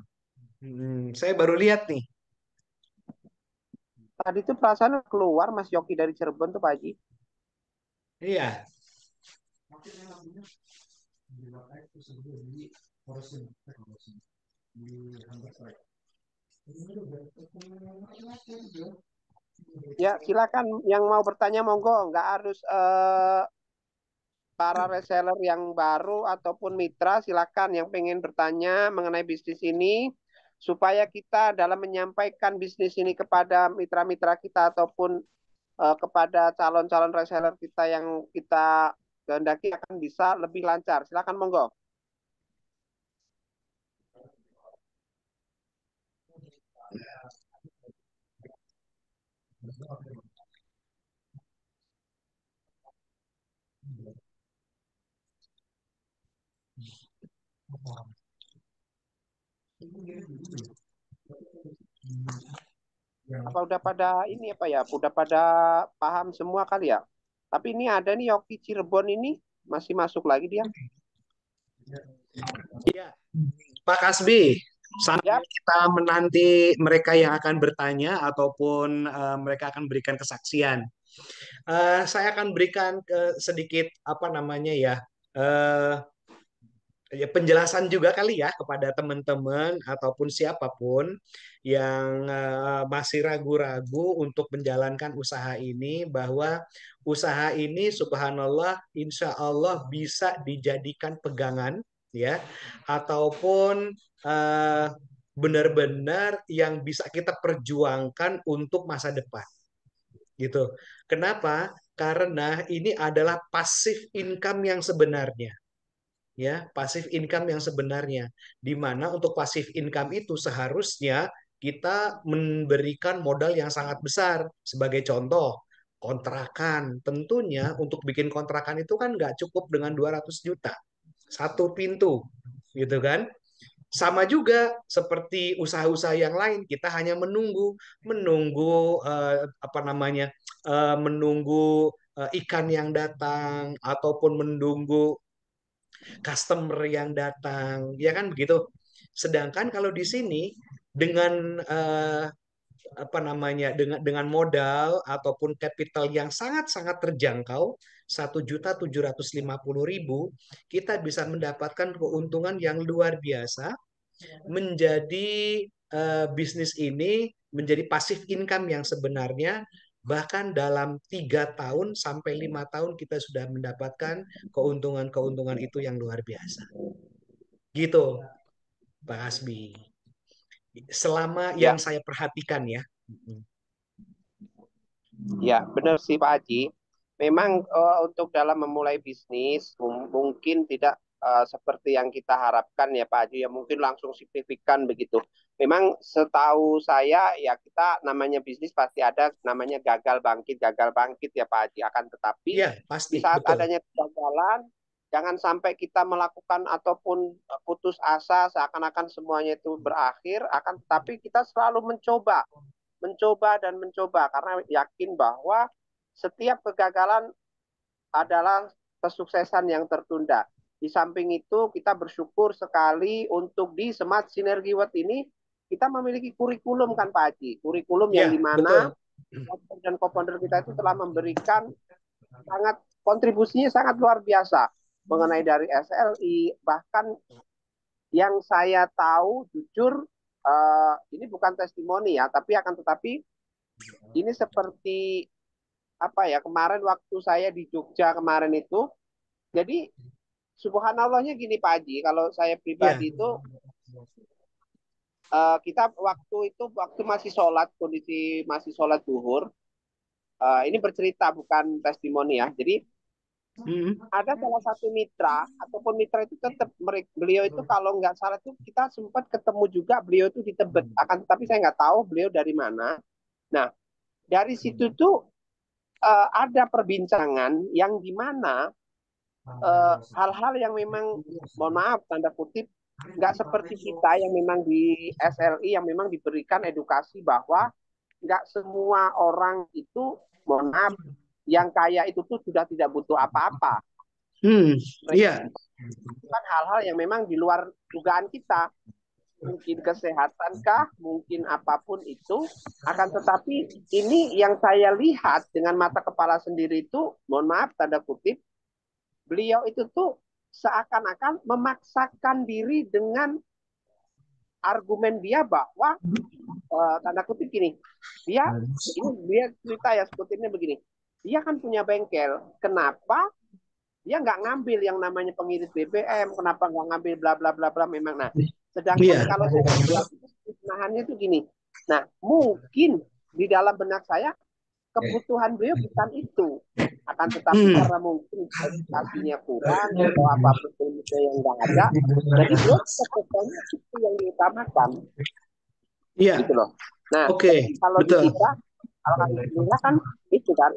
Saya baru lihat nih. Tadi tuh perasaan keluar Mas Yoki dari Cirebon tuh Pak Haji. Iya. Ya silakan yang mau bertanya monggo, nggak harus para reseller yang baru ataupun mitra, silakan yang pengen bertanya mengenai bisnis ini supaya kita dalam menyampaikan bisnis ini kepada mitra-mitra kita ataupun kepada calon-calon reseller kita yang kita kehendaki akan bisa lebih lancar. Silakan monggo. Apa udah pada ini apa ya? Udah pada paham semua kali ya? Tapi ini ada nih Yoki Cirebon ini masih masuk lagi dia. Iya. Pak Kasbi, sambil kita menanti mereka yang akan bertanya ataupun mereka akan berikan kesaksian. Saya akan berikan sedikit apa namanya ya, ya penjelasan juga kali ya kepada teman-teman ataupun siapapun yang masih ragu-ragu untuk menjalankan usaha ini, bahwa usaha ini subhanallah insya Allah bisa dijadikan pegangan ya, ataupun eh, benar-benar yang bisa kita perjuangkan untuk masa depan gitu. Kenapa? Karena ini adalah passive income yang sebenarnya, ya, passive income yang sebenarnya, di mana untuk passive income itu seharusnya kita memberikan modal yang sangat besar. Sebagai contoh, kontrakan. Tentunya untuk bikin kontrakan itu kan nggak cukup dengan 200 juta satu pintu, gitu kan. Sama juga seperti usaha-usaha yang lain, kita hanya menunggu menunggu apa namanya, menunggu ikan yang datang ataupun menunggu customer yang datang, ya kan begitu. Sedangkan kalau di sini dengan apa namanya, dengan modal ataupun capital yang sangat-sangat terjangkau 1.750.000, kita bisa mendapatkan keuntungan yang luar biasa, menjadi bisnis ini menjadi passive income yang sebenarnya, bahkan dalam 3 tahun sampai 5 tahun kita sudah mendapatkan keuntungan-keuntungan itu yang luar biasa. Gitu, Pak Hasbi. Selama yang Ya, saya perhatikan ya. ya, benar sih Pak Haji. Memang untuk dalam memulai bisnis mungkin tidak seperti yang kita harapkan ya Pak Haji. Ya mungkin langsung signifikan begitu. Memang setahu saya ya kita namanya bisnis pasti ada namanya gagal bangkit ya Pak Haji. Akan tetapi Iya, di pasti, saat betul. adanya kegagalan, jangan sampai kita melakukan ataupun putus asa seakan-akan semuanya itu berakhir. Akan tetapi kita selalu mencoba dan mencoba karena yakin bahwa setiap kegagalan adalah kesuksesan yang tertunda. Di samping itu kita bersyukur sekali untuk di Smart Synergy World ini kita memiliki kurikulum kan Pak Haji, kurikulum yang Iya, betul. dimana dan co-founder kita itu telah memberikan sangat kontribusinya sangat luar biasa mengenai dari SLI bahkan yang saya tahu jujur ini bukan testimoni ya tapi akan tetapi ini seperti apa ya kemarin waktu saya di Jogja kemarin itu jadi subhanallahnya gini Pak Haji kalau saya Iya, pribadi itu kita waktu masih sholat kondisi masih sholat zuhur ini bercerita bukan testimoni ya jadi ada salah satu mitra ataupun mitra itu tetap beliau itu kalau nggak salah itu kita sempat ketemu juga beliau itu di Tebet akan tapi saya nggak tahu beliau dari mana. Nah dari situ tuh ada perbincangan yang dimana hal-hal yang memang mohon maaf tanda kutip nggak seperti kita yang memang di SLI yang memang diberikan edukasi bahwa nggak semua orang itu mohon maaf yang kaya itu tuh sudah tidak butuh apa-apa. iya, Kan hal-hal yang memang di luar dugaan kita mungkin kesehatan kah mungkin apapun itu akan tetapi ini yang saya lihat dengan mata kepala sendiri itu mohon maaf tanda kutip beliau itu tuh seakan-akan memaksakan diri dengan argumen dia bahwa tanda kutip gini dia cerita ya sebetulnya begini dia kan punya bengkel kenapa dia nggak ngambil yang namanya pengirit BBM kenapa nggak ngambil bla bla bla bla memang nah sedangkan iya, kalau saya lihat nahannya itu gini nah mungkin di dalam benak saya kebutuhan beliau bukan itu akan tetapi karena mungkin edukasinya kurang atau apapun itu yang nggak ada jadi beliau kebutuhannya itu yang diutamakan iya. gitu loh nah Oke, kalau di betul. kita alhamdulillah kan itu kan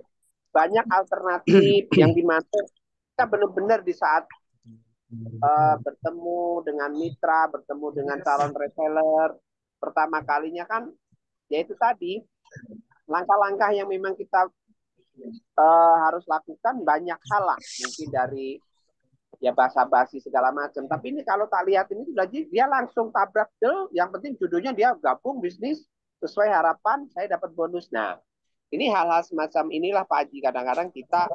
banyak alternatif yang dimana kita benar-benar di saat bertemu dengan mitra, bertemu dengan calon reseller, pertama kalinya kan, yaitu tadi langkah-langkah yang memang kita harus lakukan banyak hal lah, mungkin dari ya basa-basi segala macam. Tapi ini kalau tak lihat ini sudah dia langsung tabrak del, yang penting judulnya dia gabung bisnis sesuai harapan, saya dapat bonus. Nah, ini hal-hal semacam inilah Pak Haji kadang-kadang kita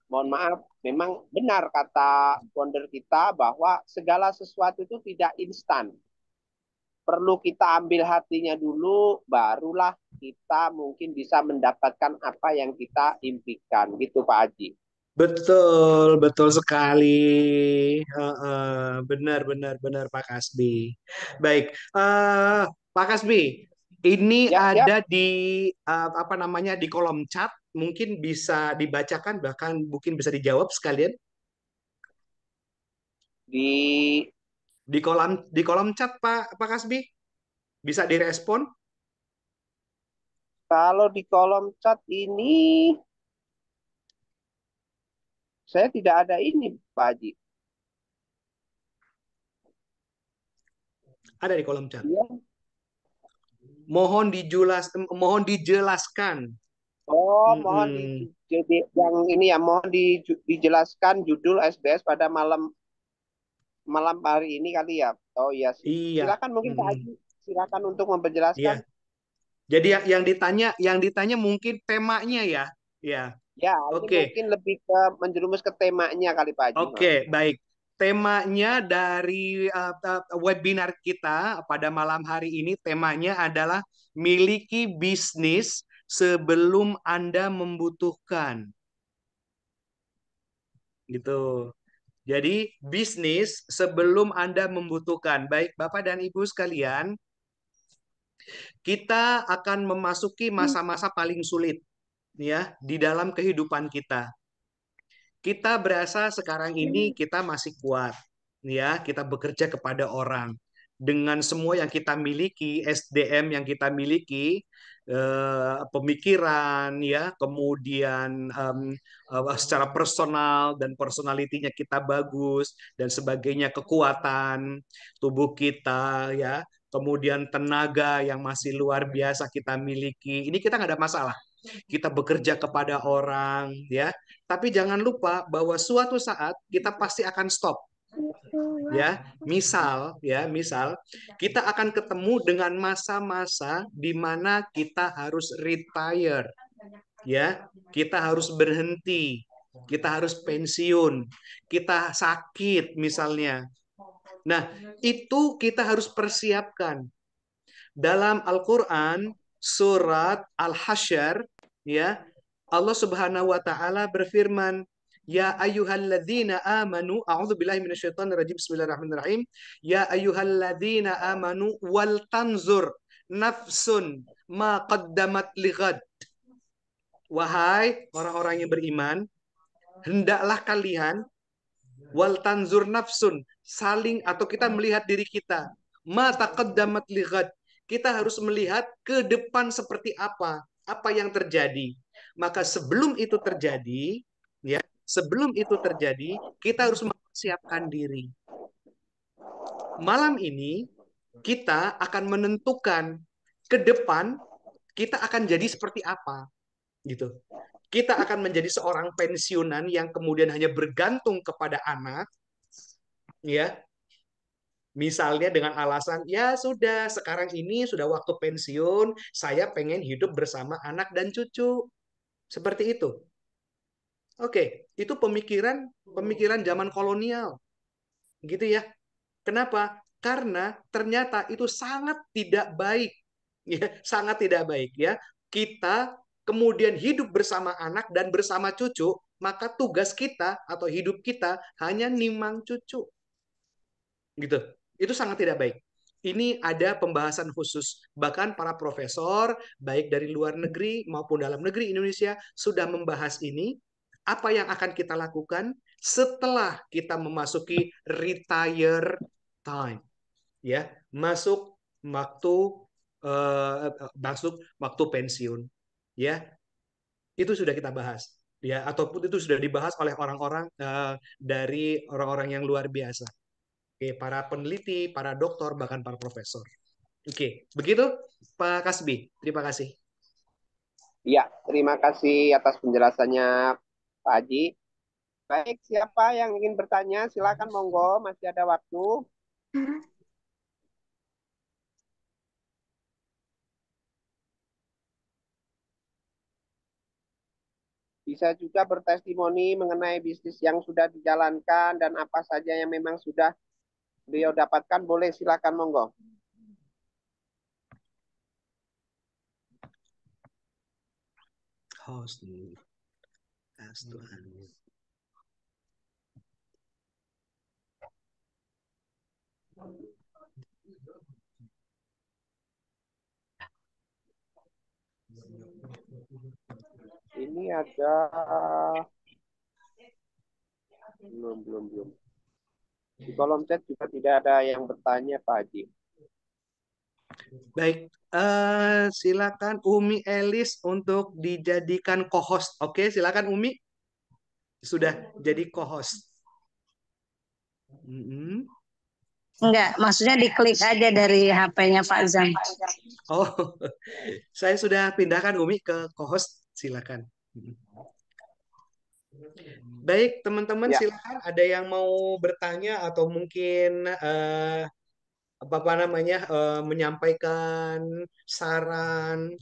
mohon maaf, memang benar kata founder kita bahwa segala sesuatu itu tidak instan. Perlu kita ambil hatinya dulu, barulah kita mungkin bisa mendapatkan apa yang kita impikan. Gitu Pak Haji. Betul, betul sekali. Benar, benar, benar Pak Kasbi. Baik, Pak Kasbi, ini Ya, siap. ada di apa namanya di kolom chat, mungkin bisa dibacakan bahkan mungkin bisa dijawab sekalian Di di kolom chat Pak Kasbi bisa direspon. kalau di kolom chat ini saya tidak ada ini Pak Haji. Ada di kolom chat. Ya. Mohon dijelaskan. Mohon yang ini ya, mohon dijelaskan judul SBS pada malam hari ini kali ya. Oh iya, Iya. silakan mungkin Pak Haji, silakan untuk Iya. memperjelaskan. Jadi yang ditanya mungkin temanya ya. Ya. Ya, ini Oke. mungkin lebih ke menjerumus ke temanya kali Pak Haji. Oke, baik. Temanya dari webinar kita pada malam hari ini temanya adalah miliki bisnis sebelum Anda membutuhkan. Gitu. Jadi bisnis sebelum Anda membutuhkan. Baik Bapak dan Ibu sekalian, kita akan memasuki masa-masa paling sulit ya di dalam kehidupan kita. Kita berasa sekarang ini kita masih kuat ya, kita bekerja kepada orang dengan semua yang kita miliki, SDM yang kita miliki, pemikiran ya, kemudian secara personal dan personalitinya kita bagus dan sebagainya, kekuatan tubuh kita ya, kemudian tenaga yang masih luar biasa kita miliki. Ini kita nggak ada masalah. Kita bekerja kepada orang ya, tapi jangan lupa bahwa suatu saat kita pasti akan stop. Misal kita akan ketemu dengan masa-masa di mana kita harus retire. Ya, kita harus berhenti. Kita harus pensiun. Kita sakit misalnya. Nah, itu kita harus persiapkan. Dalam Al-Qur'an surat Al-Hasyr ya, Allah Subhanahu wa taala berfirman, "Ya ayyuhalladzina amanu, a'udzubillahi minasyaitonirrajim. Bismillahirrahmanirrahim. Ya ayyuhalladzina amanu wal tanzur nafsun ma qaddamat lighad." Wahai orang-orang yang beriman, hendaklah kalian wal tanzur nafsun, saling atau kita melihat diri kita, ma taqaddamat lighad. Kita harus melihat ke depan seperti apa yang terjadi. Maka sebelum itu terjadi, ya, sebelum itu terjadi, kita harus mempersiapkan diri. Malam ini kita akan menentukan ke depan kita akan jadi seperti apa, gitu. Kita akan menjadi seorang pensiunan yang kemudian hanya bergantung kepada anak, ya. Misalnya dengan alasan, ya sudah, sekarang ini sudah waktu pensiun, saya pengen hidup bersama anak dan cucu. Seperti itu. Oke, itu pemikiran zaman kolonial. Gitu ya. Kenapa? Karena ternyata itu sangat tidak baik. Ya, sangat tidak baik ya. Kita kemudian hidup bersama anak dan bersama cucu, maka tugas kita atau hidup kita hanya nimang cucu. Gitu. Itu sangat tidak baik. Ini ada pembahasan khusus. Bahkan para profesor, baik dari luar negeri maupun dalam negeri Indonesia, sudah membahas ini. Apa yang akan kita lakukan setelah kita memasuki retire time. Ya, masuk waktu pensiun. Ya, itu sudah kita bahas. Ya, ataupun itu sudah dibahas oleh orang-orang dari orang-orang yang luar biasa. Oke, para peneliti, para dokter, bahkan para profesor. Oke, begitu Pak Kasbi. Terima kasih. Ya, terima kasih atas penjelasannya Pak Haji. Baik, siapa yang ingin bertanya? Silakan monggo, masih ada waktu. Bisa juga bertestimoni mengenai bisnis yang sudah dijalankan dan apa saja yang memang sudah beliau dapatkan. Boleh, silakan monggo. Host Tuhan. Ini ada belum. Di kolom chat juga tidak ada yang bertanya, Pak Haji. Baik, silakan Umi Elis untuk dijadikan co-host. Oke, silakan Umi. Sudah jadi co-host. Enggak, maksudnya diklik aja dari HP-nya Pak Zam. Oh, saya sudah pindahkan Umi ke co-host. Silakan. Baik, teman-teman, Ya. silakan. Ada yang mau bertanya atau mungkin menyampaikan saran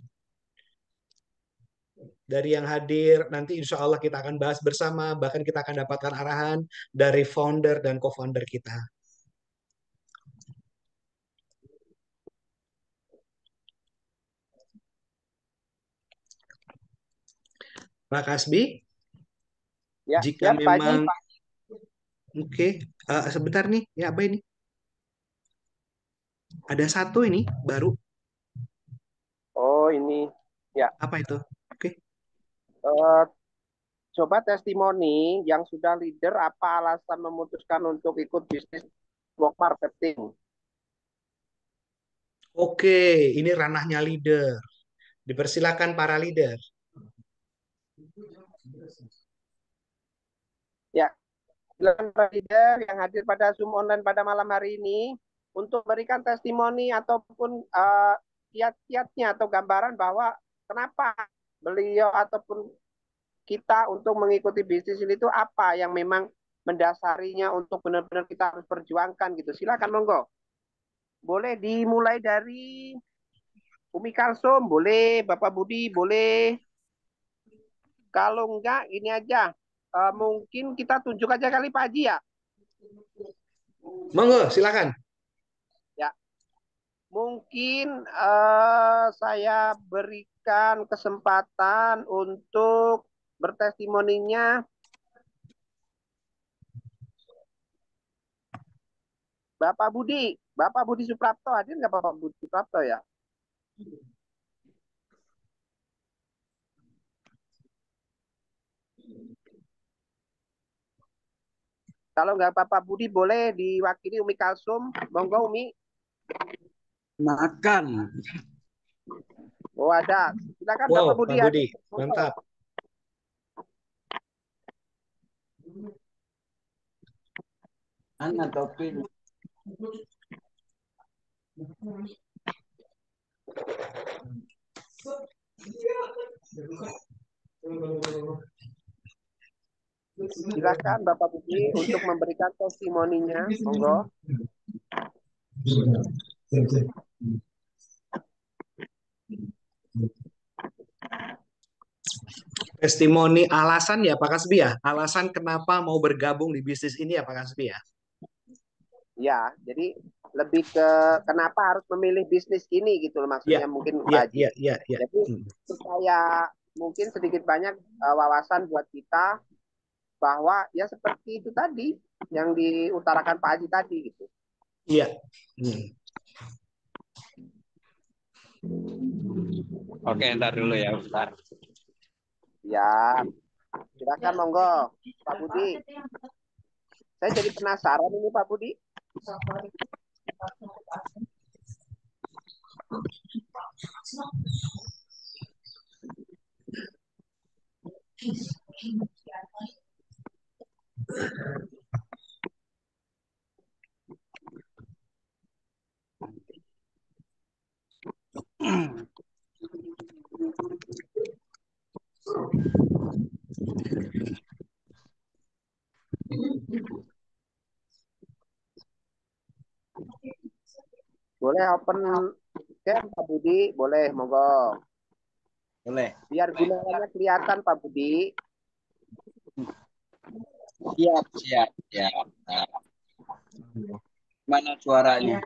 dari yang hadir. Nanti insya Allah kita akan bahas bersama, bahkan kita akan dapatkan arahan dari founder dan co-founder kita. Pak Kasbi, Ya, jika siap Pak Haji. memang oke, sebentar nih, ya apa ini? Ada satu ini baru, Oh, ini. Ya, apa itu? Oke. eh, coba testimoni yang sudah leader apa alasan memutuskan untuk ikut bisnis network marketing? Oke, ini ranahnya leader. Dipersilakan para leader. Ya, silakan para leader yang hadir pada Zoom online pada malam hari ini untuk berikan testimoni ataupun kiat-kiatnya atau gambaran bahwa kenapa beliau ataupun kita untuk mengikuti bisnis ini itu apa yang memang mendasarinya untuk benar-benar kita harus perjuangkan gitu. Silakan monggo. Boleh dimulai dari Umi Kalsum, boleh Bapak Budi, boleh. Kalau enggak, ini aja. Mungkin kita tunjuk aja kali Pak Haji ya. Monggo, silakan. Ya, mungkin saya berikan kesempatan untuk bertestimoninya Bapak Budi Suprapto, hadir nggak Bapak Budi Suprapto ya? Kalau nggak Bapak Budi boleh diwakili Umi Kalsum, monggo Umi. Makan. Oh ada, silakan Wow, Bapak Budi Pak Budi, hadir. Monggo. mantap. Mana topi? Silakan Bapak Budi untuk memberikan testimoninya, monggo. Testimoni alasan ya Pak Kasbi ya? Alasan kenapa mau bergabung di bisnis ini ya Pak Kasbi ya? Ya, jadi lebih ke kenapa harus memilih bisnis ini gitu loh Ya, maksudnya mungkin Pak ya, Haji. ya, ya, ya. Jadi supaya mungkin sedikit banyak wawasan buat kita bahwa ya seperti itu tadi yang diutarakan Pak Haji tadi gitu. Iya. Oke, ntar dulu ya, Ustaz. Ya, silakan monggo Pak Budi. Saya jadi penasaran ini Pak Budi. Boleh open cam Pak Budi, boleh monggo. Boleh. Biar gunanya kelihatan Pak Budi. Siap, siap, siap. Nah. Mana suaranya?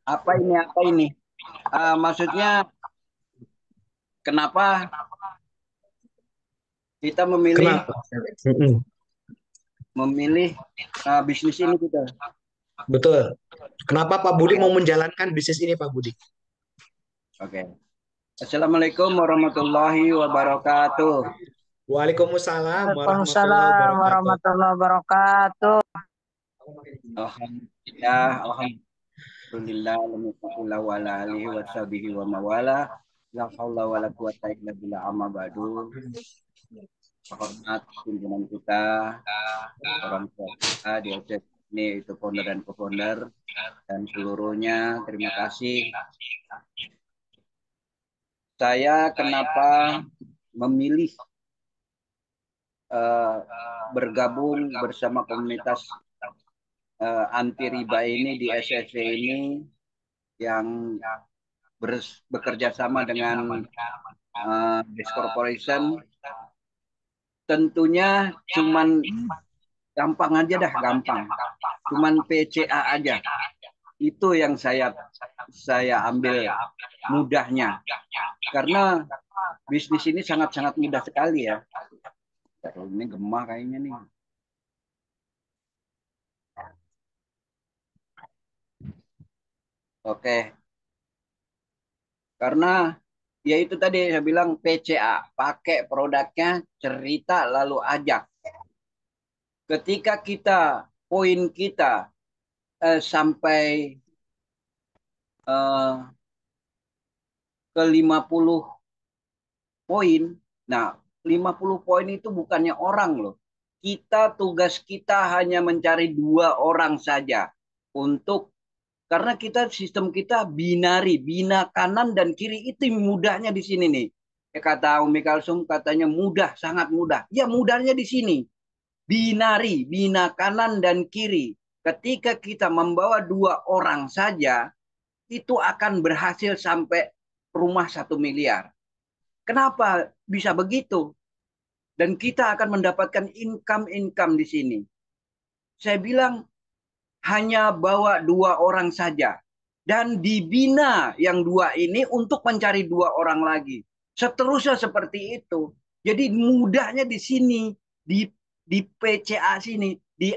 Apa ini? Apa ini? Maksudnya kenapa kita memilih Kenapa? memilih bisnis ini kita? Betul. Kenapa Pak Budi mau menjalankan bisnis ini Pak Budi? Oke. Assalamualaikum warahmatullahi wabarakatuh. Waalaikumsalam Waalaikumsalam warahmatullahi wabarakatuh. Alhamdulillah, alhamdulillah, alhamdulillah wa ala alihi wa sahbihi wa mawala. La haula wa la quwata illa billah, amma ba'du. Hormat pimpinan kita, orang tua kita di OCEC ini, itu founder dan co-founder dan seluruhnya, terima kasih. Saya kenapa memilih bergabung bersama komunitas anti riba ini di SSC ini yang bekerja sama dengan Base Corporation. Tentunya cuman Gampang aja dah, gampang. Cuman PCA aja. Itu yang saya ambil mudahnya. Karena bisnis ini sangat-sangat mudah sekali ya. Ini gemah kayaknya nih. Oke. Karena ya itu tadi saya bilang PCA, pakai produknya, cerita lalu ajak. Ketika poin kita sampai ke 50 poin. Nah, 50 poin itu bukannya orang loh. Tugas kita hanya mencari 2 orang saja untuk karena sistem kita binari, bina kanan dan kiri itu mudahnya di sini nih. Kata Umi Kalsum katanya mudah, sangat mudah. Ya mudahnya di sini. Binari, bina kanan dan kiri. Ketika kita membawa 2 orang saja, itu akan berhasil sampai rumah 1 miliar. Kenapa bisa begitu? Dan kita akan mendapatkan income di sini. Saya bilang hanya bawa 2 orang saja. Dan dibina yang 2 ini untuk mencari 2 orang lagi. Seterusnya seperti itu. Jadi mudahnya di sini, di PCA sini, di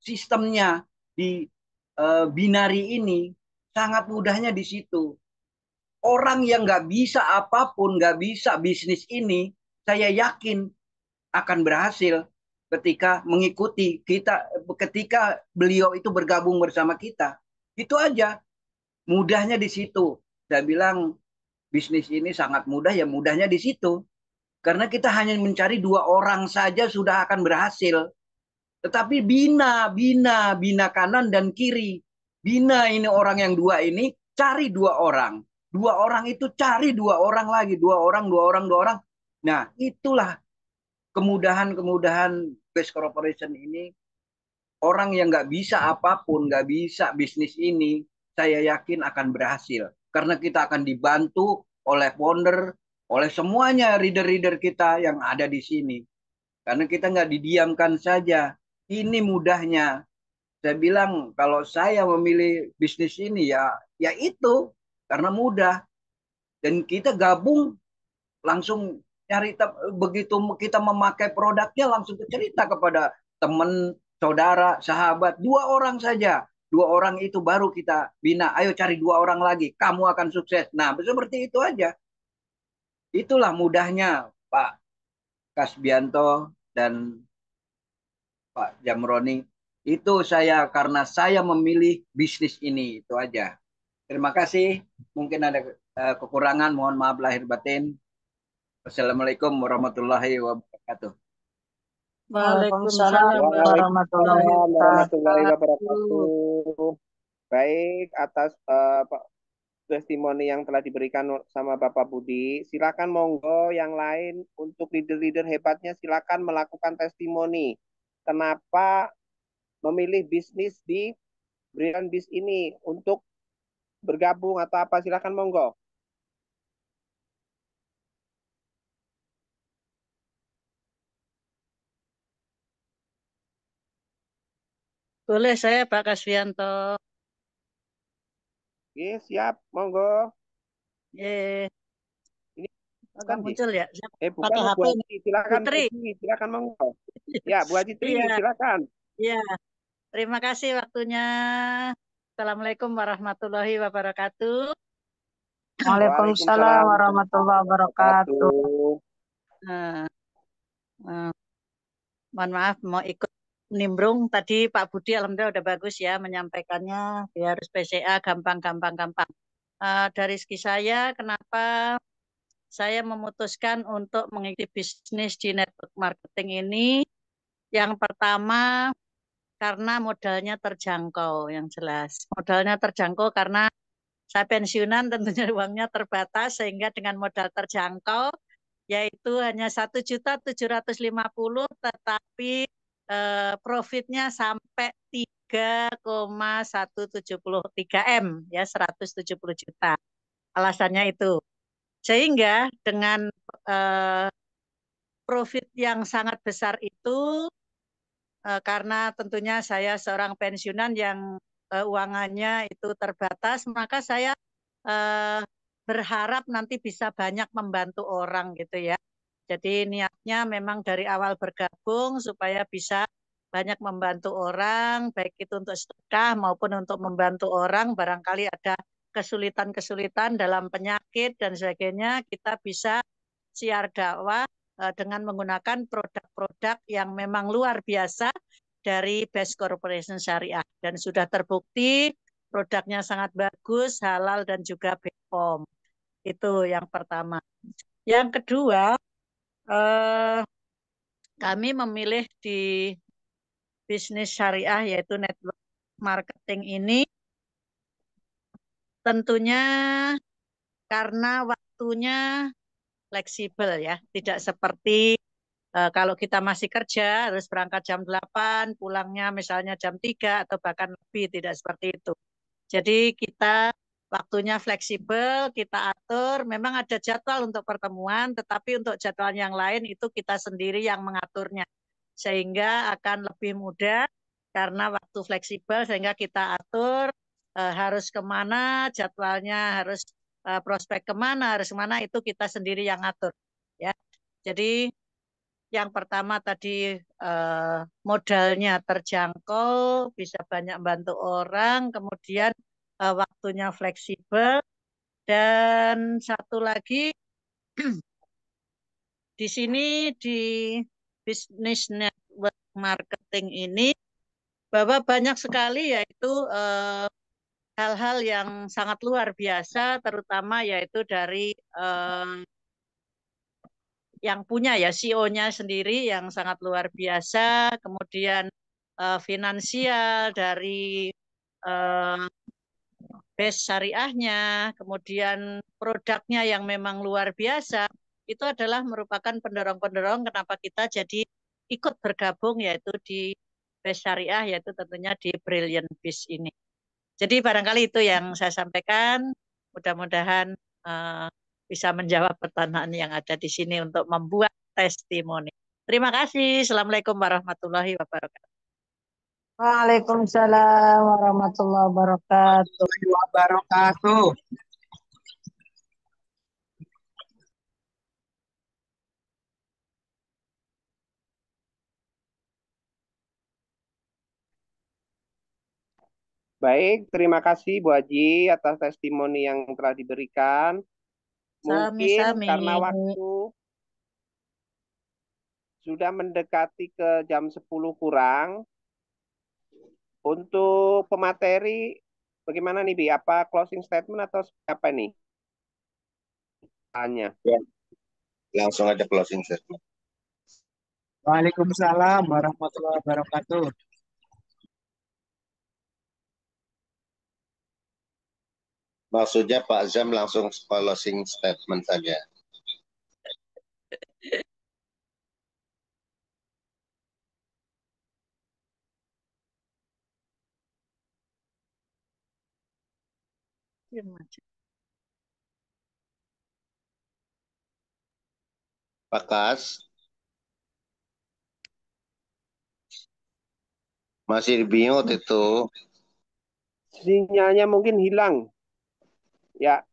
sistemnya, di binari ini, sangat mudahnya di situ. Orang yang nggak bisa apapun, nggak bisa bisnis ini, saya yakin akan berhasil ketika mengikuti kita, ketika beliau itu bergabung bersama kita. Itu aja, mudahnya di situ. Saya bilang bisnis ini sangat mudah, ya mudahnya di situ. Karena kita hanya mencari 2 orang saja sudah akan berhasil. Tetapi bina kanan dan kiri. Bina ini orang yang 2 ini, cari 2 orang. 2 orang itu cari 2 orang lagi. 2 orang, 2 orang, 2 orang. Nah, itulah kemudahan-kemudahan Best Corporation ini. Orang yang nggak bisa apapun, nggak bisa bisnis ini, saya yakin akan berhasil. Karena kita akan dibantu oleh founder, oleh semuanya reader-reader kita yang ada di sini. Karena kita nggak didiamkan saja. Ini mudahnya. Saya bilang kalau saya memilih bisnis ini ya itu karena mudah. Dan kita gabung langsung nyari begitu kita memakai produknya langsung cerita kepada teman, saudara, sahabat, 2 orang saja. 2 orang itu baru kita bina. Ayo cari 2 orang lagi, kamu akan sukses. Nah, seperti itu aja. Itulah mudahnya Pak Kasbianto dan Pak Jamroni. Itu karena saya memilih bisnis ini, itu aja. Terima kasih. Mungkin ada kekurangan, mohon maaf lahir batin. Wassalamualaikum warahmatullahi wabarakatuh. Waalaikumsalam warahmatullahi Waalaikumsalam warahmatullahi wabarakatuh. wabarakatuh. Baik, atas testimoni yang telah diberikan sama Bapak Budi, silakan monggo yang lain untuk leader-leader hebatnya silakan melakukan testimoni. Kenapa memilih bisnis di Brilliant Biz ini untuk bergabung atau apa? Silakan monggo. Boleh saya Pak Kasbianto. Oke, siap, monggo. Ye, Ini agak muncul ya. Saya bukan pakai Bu HP Haji, silakan Bu Putri. Haji, silakan monggo. Ya, Bu Haji Tri, Iya, silakan. iya. Terima kasih waktunya. Assalamualaikum warahmatullahi wabarakatuh. Waalaikumsalam warahmatullahi wabarakatuh. wabarakatuh. Mohon maaf mau ikut nimbrung tadi Pak Budi alhamdulillah udah bagus ya menyampaikannya. Dia harus PCA gampang. Dari segi saya kenapa saya memutuskan untuk mengikuti bisnis di network marketing ini? Yang pertama karena modalnya terjangkau, yang jelas. Modalnya terjangkau karena saya pensiunan tentunya uangnya terbatas sehingga dengan modal terjangkau yaitu hanya 1.750.000 tetapi profitnya sampai 3,173 M ya 170 juta. Alasannya itu. Sehingga dengan profit yang sangat besar itu karena tentunya saya seorang pensiunan yang uangannya itu terbatas, maka saya berharap nanti bisa banyak membantu orang gitu ya. Jadi niatnya memang dari awal bergabung supaya bisa banyak membantu orang, baik itu untuk sedekah maupun untuk membantu orang. Barangkali ada kesulitan-kesulitan dalam penyakit dan sebagainya, kita bisa siar dakwah dengan menggunakan produk-produk yang memang luar biasa dari Best Corporation Syariah. Dan sudah terbukti produknya sangat bagus, halal dan juga BPOM. Itu yang pertama. Yang kedua, kami memilih di bisnis syariah yaitu network marketing ini tentunya karena waktunya fleksibel ya, tidak seperti kalau kita masih kerja harus berangkat jam 8, pulangnya misalnya jam 3 atau bahkan lebih, tidak seperti itu. Jadi kita waktunya fleksibel, kita atur, memang ada jadwal untuk pertemuan, tetapi untuk jadwal yang lain itu kita sendiri yang mengaturnya. Sehingga akan lebih mudah karena waktu fleksibel, sehingga kita atur harus kemana, jadwalnya harus prospek kemana, harus kemana, itu kita sendiri yang atur. Ya. Jadi yang pertama tadi modalnya terjangkau, bisa banyak bantu orang, kemudian waktunya fleksibel, dan satu lagi di sini di bisnis network marketing ini bahwa banyak sekali yaitu hal-hal yang sangat luar biasa, terutama yaitu dari yang punya ya CEO-nya sendiri yang sangat luar biasa, kemudian finansial dari base syariahnya, kemudian produknya yang memang luar biasa, itu adalah merupakan pendorong-pendorong kenapa kita jadi ikut bergabung yaitu di base syariah, yaitu tentunya di Brilliant Biz ini. Jadi barangkali itu yang saya sampaikan, mudah-mudahan bisa menjawab pertanyaan yang ada di sini untuk membuat testimoni. Terima kasih. Assalamualaikum warahmatullahi wabarakatuh. Waalaikumsalam warahmatullahi wabarakatuh. Wabarakatuh. Baik, terima kasih Bu Haji atas testimoni yang telah diberikan. Mungkin Sami-sami. karena waktu sudah mendekati ke jam 10 kurang, untuk pemateri bagaimana nih Bi? Apa closing statement atau apa nih? Tanya. Ya, langsung aja closing statement. Waalaikumsalam warahmatullahi wabarakatuh. Maksudnya Pak Zam langsung closing statement saja. Pak Kas, masih bingung itu. Sinyalnya mungkin hilang. Ya.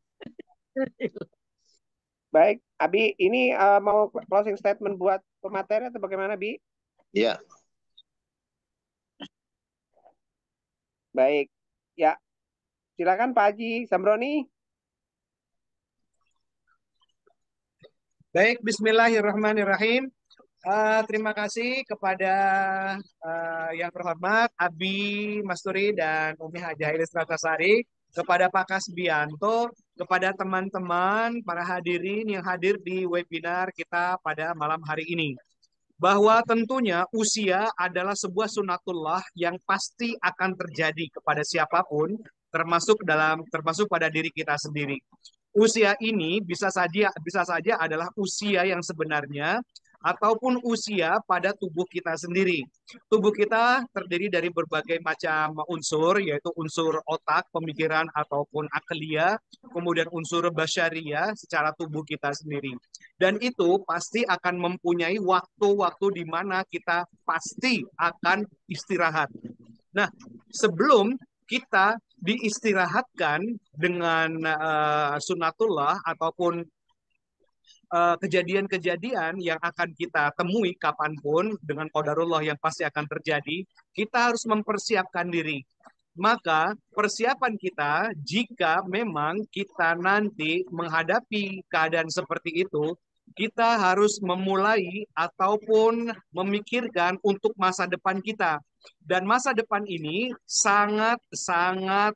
Baik, Abi, ini mau closing statement buat pemateri atau bagaimana, Bi? Ya. Baik, ya. Silakan Pak Haji Samroni. Baik, bismillahirrahmanirrahim. Terima kasih kepada yang terhormat Abi Masturi dan Umi Hajah Ilis Ratasari, kepada Pak Kasbianto, kepada teman-teman para hadirin yang hadir di webinar kita pada malam hari ini. Bahwa tentunya usia adalah sebuah sunatullah yang pasti akan terjadi kepada siapapun, termasuk pada diri kita sendiri. Usia ini bisa saja adalah usia yang sebenarnya ataupun usia pada tubuh kita sendiri. Tubuh kita terdiri dari berbagai macam unsur, yaitu unsur otak, pemikiran, ataupun aklia, kemudian unsur basyaria secara tubuh kita sendiri. Dan itu pasti akan mempunyai waktu-waktu di mana kita pasti akan istirahat. Nah, sebelum kita diistirahatkan dengan sunnatullah ataupun kejadian-kejadian yang akan kita temui kapanpun dengan qadarullah yang pasti akan terjadi, kita harus mempersiapkan diri. Maka persiapan kita jika memang kita nanti menghadapi keadaan seperti itu, kita harus memulai ataupun memikirkan untuk masa depan kita. Dan masa depan ini sangat-sangat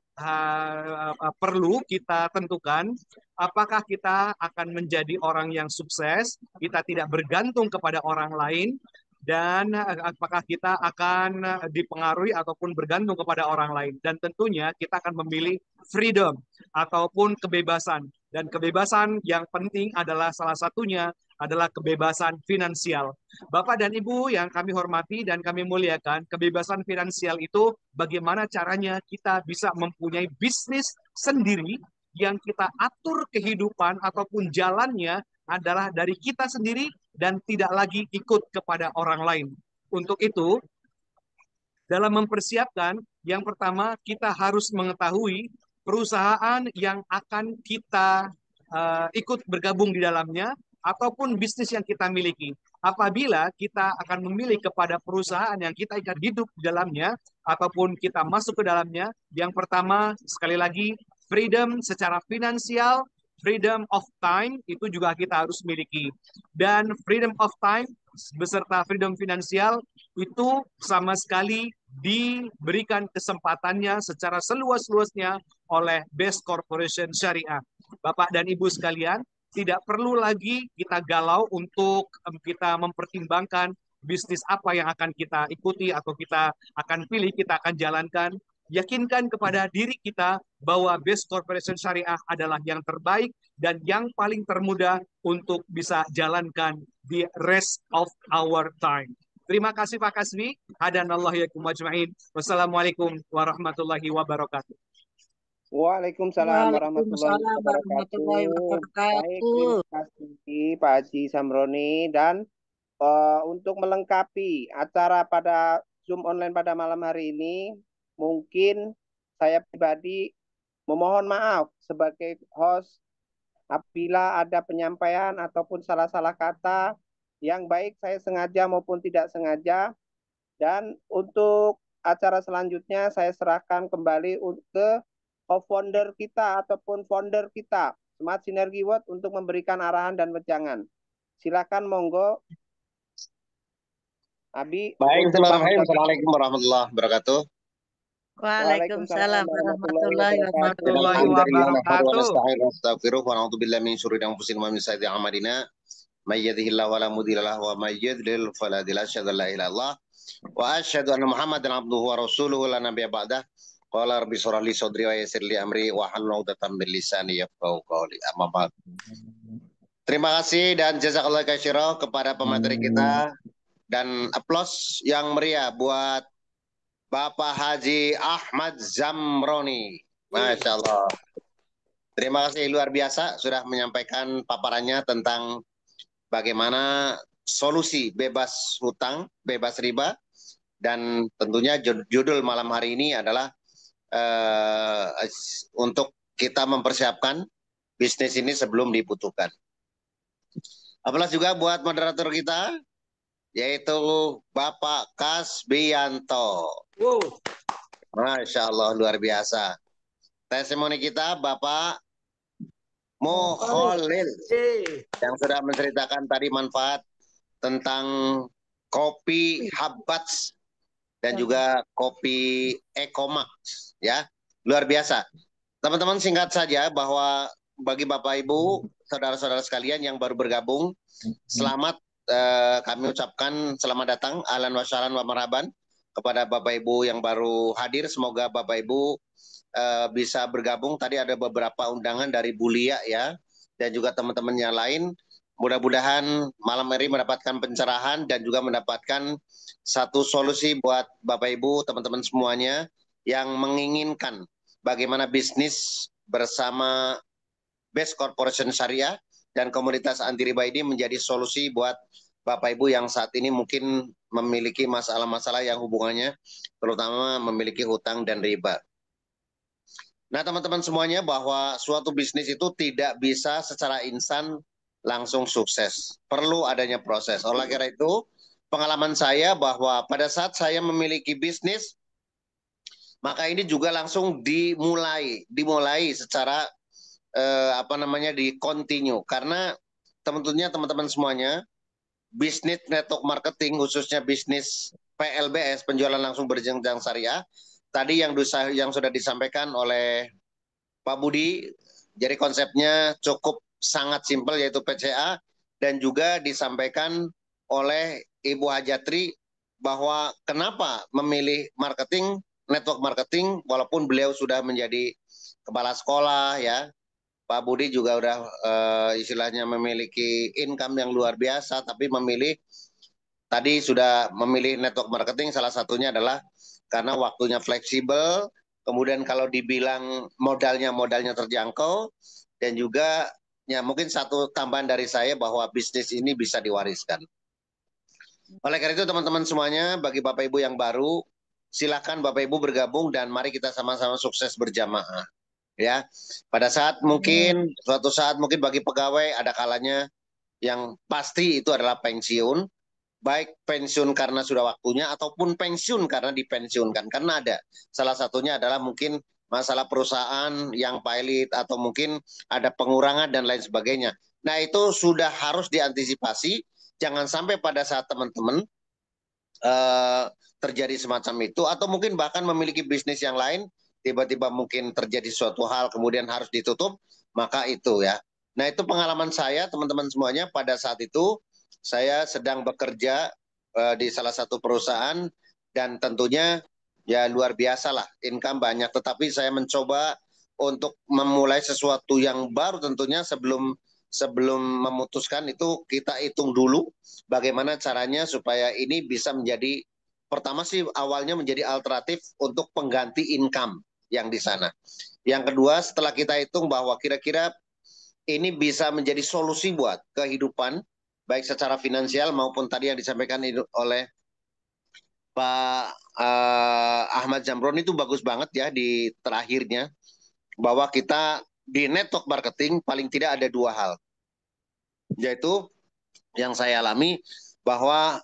perlu kita tentukan apakah kita akan menjadi orang yang sukses, kita tidak bergantung kepada orang lain, dan apakah kita akan dipengaruhi ataupun bergantung kepada orang lain. Dan tentunya kita akan memilih freedom ataupun kebebasan. Dan kebebasan yang penting adalah salah satunya adalah kebebasan finansial. Bapak dan Ibu yang kami hormati dan kami muliakan, kebebasan finansial itu bagaimana caranya kita bisa mempunyai bisnis sendiri yang kita atur kehidupan ataupun jalannya adalah dari kita sendiri dan tidak lagi ikut kepada orang lain. Untuk itu, dalam mempersiapkan, yang pertama kita harus mengetahui perusahaan yang akan kita ikut bergabung di dalamnya ataupun bisnis yang kita miliki. Apabila kita akan memilih kepada perusahaan yang kita ingin hidup di dalamnya ataupun kita masuk ke dalamnya, yang pertama sekali lagi freedom secara finansial, freedom of time itu juga kita harus miliki. Dan freedom of time beserta freedom finansial itu sama sekali diberikan kesempatannya secara seluas-luasnya oleh Best Corporation Syariah. Bapak dan Ibu sekalian, tidak perlu lagi kita galau untuk kita mempertimbangkan bisnis apa yang akan kita ikuti atau kita akan pilih, kita akan jalankan. Yakinkan kepada diri kita bahwa Best Corporation Syariah adalah yang terbaik dan yang paling termudah untuk bisa jalankan the rest of our time. Terima kasih Pak Kasbi. Hadanallahu yakum ajma'in. Wassalamualaikum warahmatullahi wabarakatuh. Waalaikumsalam warahmatullahi wabarakatuh. Baik, terima kasih Pak Haji Samroni. Dan untuk melengkapi acara pada Zoom online pada malam hari ini, mungkin saya pribadi memohon maaf sebagai host apabila ada penyampaian ataupun salah-salah kata yang baik saya sengaja maupun tidak sengaja. Dan untuk acara selanjutnya saya serahkan kembali ke co-founder kita ataupun founder kita, Smart Synergy World, untuk memberikan arahan dan wejangan. Silakan, monggo. Abi. Baik, Assalamualaikum warahmatullahi wabarakatuh. Waalaikumsalam warahmatullahi wabarakatuh. Wa na'udzu billahi min syururi anfusina wa min sayyiati a'malina. May yahdihillahu fala mudilla lahu wa may yudlil fala hadiya lahu. Asyhadu an la ilaha illallah wa asyhadu anna Muhammadan abduhu wa rasuluhu la nabiyya ba'dah. Qala rabbi shrah li sadri wa yassir li amri wa hlul 'uqdatam min lisani yafqahu qawli. Amma ba'd. Terima kasih dan jazakallahu khairan kepada pemateri kita, dan aplaus yang meriah buat Bapak Haji Ahmad Zamroni. Masya Allah. Terima kasih luar biasa sudah menyampaikan paparannya tentang bagaimana solusi bebas hutang, bebas riba, dan tentunya judul malam hari ini adalah untuk kita mempersiapkan bisnis ini sebelum dibutuhkan. Aplaus juga buat moderator kita, yaitu Bapak Kasbianto. Masya Allah, luar biasa. Testimoni kita Bapak Mukholil yang sudah menceritakan tadi manfaat tentang kopi Habbats dan juga kopi Ekomax, ya, luar biasa. Teman-teman, singkat saja bahwa bagi Bapak Ibu, saudara-saudara sekalian yang baru bergabung, selamat, kami ucapkan selamat datang, ahlan wa sahlan wa marhaban kepada Bapak Ibu yang baru hadir. Semoga Bapak Ibu bisa bergabung. Tadi ada beberapa undangan dari Bulia, ya, dan juga teman-teman yang lain. mudah-mudahan malam hari mendapatkan pencerahan dan juga mendapatkan satu solusi buat Bapak Ibu, teman-teman semuanya yang menginginkan bagaimana bisnis bersama Best Corporation Syariah dan komunitas anti riba ini menjadi solusi buat Bapak Ibu yang saat ini mungkin memiliki masalah-masalah yang hubungannya terutama memiliki hutang dan riba. Nah, teman-teman semuanya, bahwa suatu bisnis itu tidak bisa secara instan langsung sukses. Perlu adanya proses. Oleh karena itu, pengalaman saya bahwa pada saat saya memiliki bisnis, maka ini juga langsung dimulai secara di continue. Karena tentunya teman-teman semuanya, bisnis network marketing, khususnya bisnis PLBS, penjualan langsung berjenjang syariah, tadi yang sudah disampaikan oleh Pak Budi, jadi konsepnya cukup sangat simpel, yaitu PCA, dan juga disampaikan oleh Ibu Hajatri bahwa kenapa memilih marketing, network marketing, walaupun beliau sudah menjadi kepala sekolah, ya. Pak Budi juga udah istilahnya memiliki income yang luar biasa, tapi tadi sudah memilih network marketing, salah satunya adalah karena waktunya fleksibel, kemudian kalau dibilang modalnya terjangkau, dan juga ya mungkin satu tambahan dari saya bahwa bisnis ini bisa diwariskan. Oleh karena itu teman-teman semuanya, bagi Bapak Ibu yang baru, silakan Bapak Ibu bergabung dan mari kita sama-sama sukses berjamaah. Ya, pada suatu saat mungkin bagi pegawai ada kalanya yang pasti itu adalah pensiun, baik pensiun karena sudah waktunya ataupun pensiun karena dipensiunkan. Karena ada salah satunya adalah mungkin masalah perusahaan yang pilot atau mungkin ada pengurangan dan lain sebagainya. Nah, itu sudah harus diantisipasi, jangan sampai pada saat teman-teman terjadi semacam itu, atau mungkin bahkan memiliki bisnis yang lain, tiba-tiba mungkin terjadi suatu hal kemudian harus ditutup, maka itu ya. Nah, itu pengalaman saya teman-teman semuanya. Pada saat itu saya sedang bekerja di salah satu perusahaan dan tentunya ya luar biasa lah, income banyak, tetapi saya mencoba untuk memulai sesuatu yang baru. Tentunya sebelum memutuskan itu kita hitung dulu bagaimana caranya supaya ini bisa menjadi, pertama sih awalnya menjadi alternatif untuk pengganti income yang di sana. Yang kedua, setelah kita hitung bahwa kira-kira ini bisa menjadi solusi buat kehidupan, baik secara finansial maupun tadi yang disampaikan oleh Pak Ahmad Zamron itu bagus banget ya di terakhirnya, bahwa kita di network marketing paling tidak ada dua hal, yaitu yang saya alami bahwa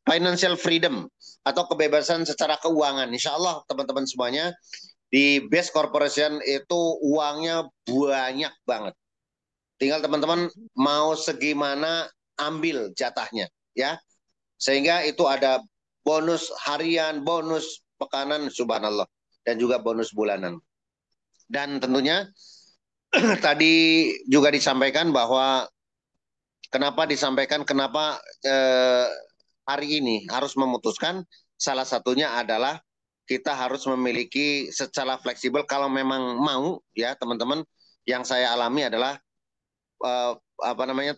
financial freedom atau kebebasan secara keuangan. Insya Allah teman-teman semuanya di Best Corporation itu uangnya banyak banget. Tinggal teman-teman mau segimana ambil jatahnya, ya. Sehingga itu ada bonus harian, bonus pekanan, subhanallah, dan juga bonus bulanan. Dan tentunya tadi juga disampaikan bahwa kenapa hari ini harus memutuskan, salah satunya adalah kita harus memiliki secara fleksibel kalau memang mau, ya teman-teman. Yang saya alami adalah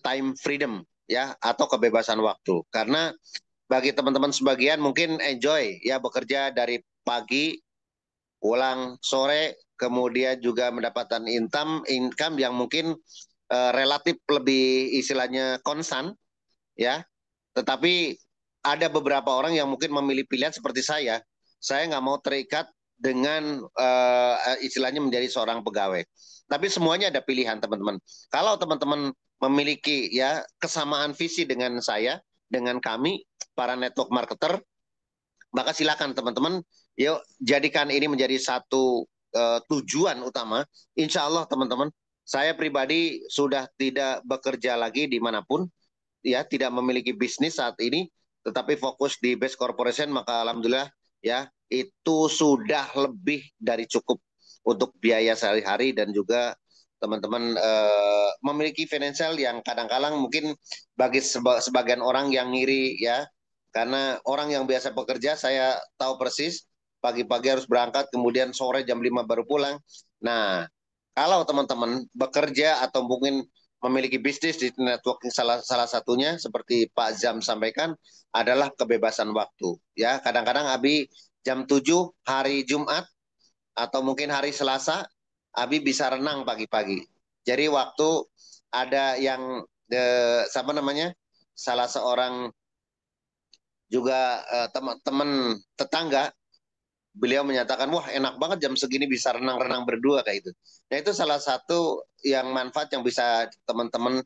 time freedom, ya, atau kebebasan waktu. Karena bagi teman-teman sebagian mungkin enjoy ya bekerja dari pagi pulang sore, kemudian juga mendapatkan income yang mungkin relatif lebih istilahnya konstan, ya. Tetapi ada beberapa orang yang mungkin memilih pilihan seperti saya nggak mau terikat dengan istilahnya menjadi seorang pegawai. Tapi semuanya ada pilihan, teman-teman. Kalau teman-teman memiliki ya kesamaan visi dengan saya, dengan kami para network marketer, maka silakan teman-teman, yuk jadikan ini menjadi satu tujuan utama. Insya Allah teman-teman, saya pribadi sudah tidak bekerja lagi dimanapun, ya, tidak memiliki bisnis saat ini, tetapi fokus di Best Corporation, maka alhamdulillah ya itu sudah lebih dari cukup untuk biaya sehari-hari dan juga teman-teman memiliki financial yang kadang-kadang mungkin bagi sebagian orang yang ngiri, ya, karena orang yang biasa bekerja saya tahu persis pagi-pagi harus berangkat kemudian sore jam 5 baru pulang. Nah, kalau teman-teman bekerja atau mungkin memiliki bisnis di networking salah satunya seperti Pak Zam sampaikan adalah kebebasan waktu. Ya, kadang-kadang Abi jam 7 hari Jumat atau mungkin hari Selasa, Abi bisa renang pagi-pagi. Jadi waktu ada yang sama namanya salah seorang juga teman-teman tetangga, beliau menyatakan, wah enak banget jam segini bisa renang-renang berdua kayak itu. Nah itu salah satu yang manfaat yang bisa teman-teman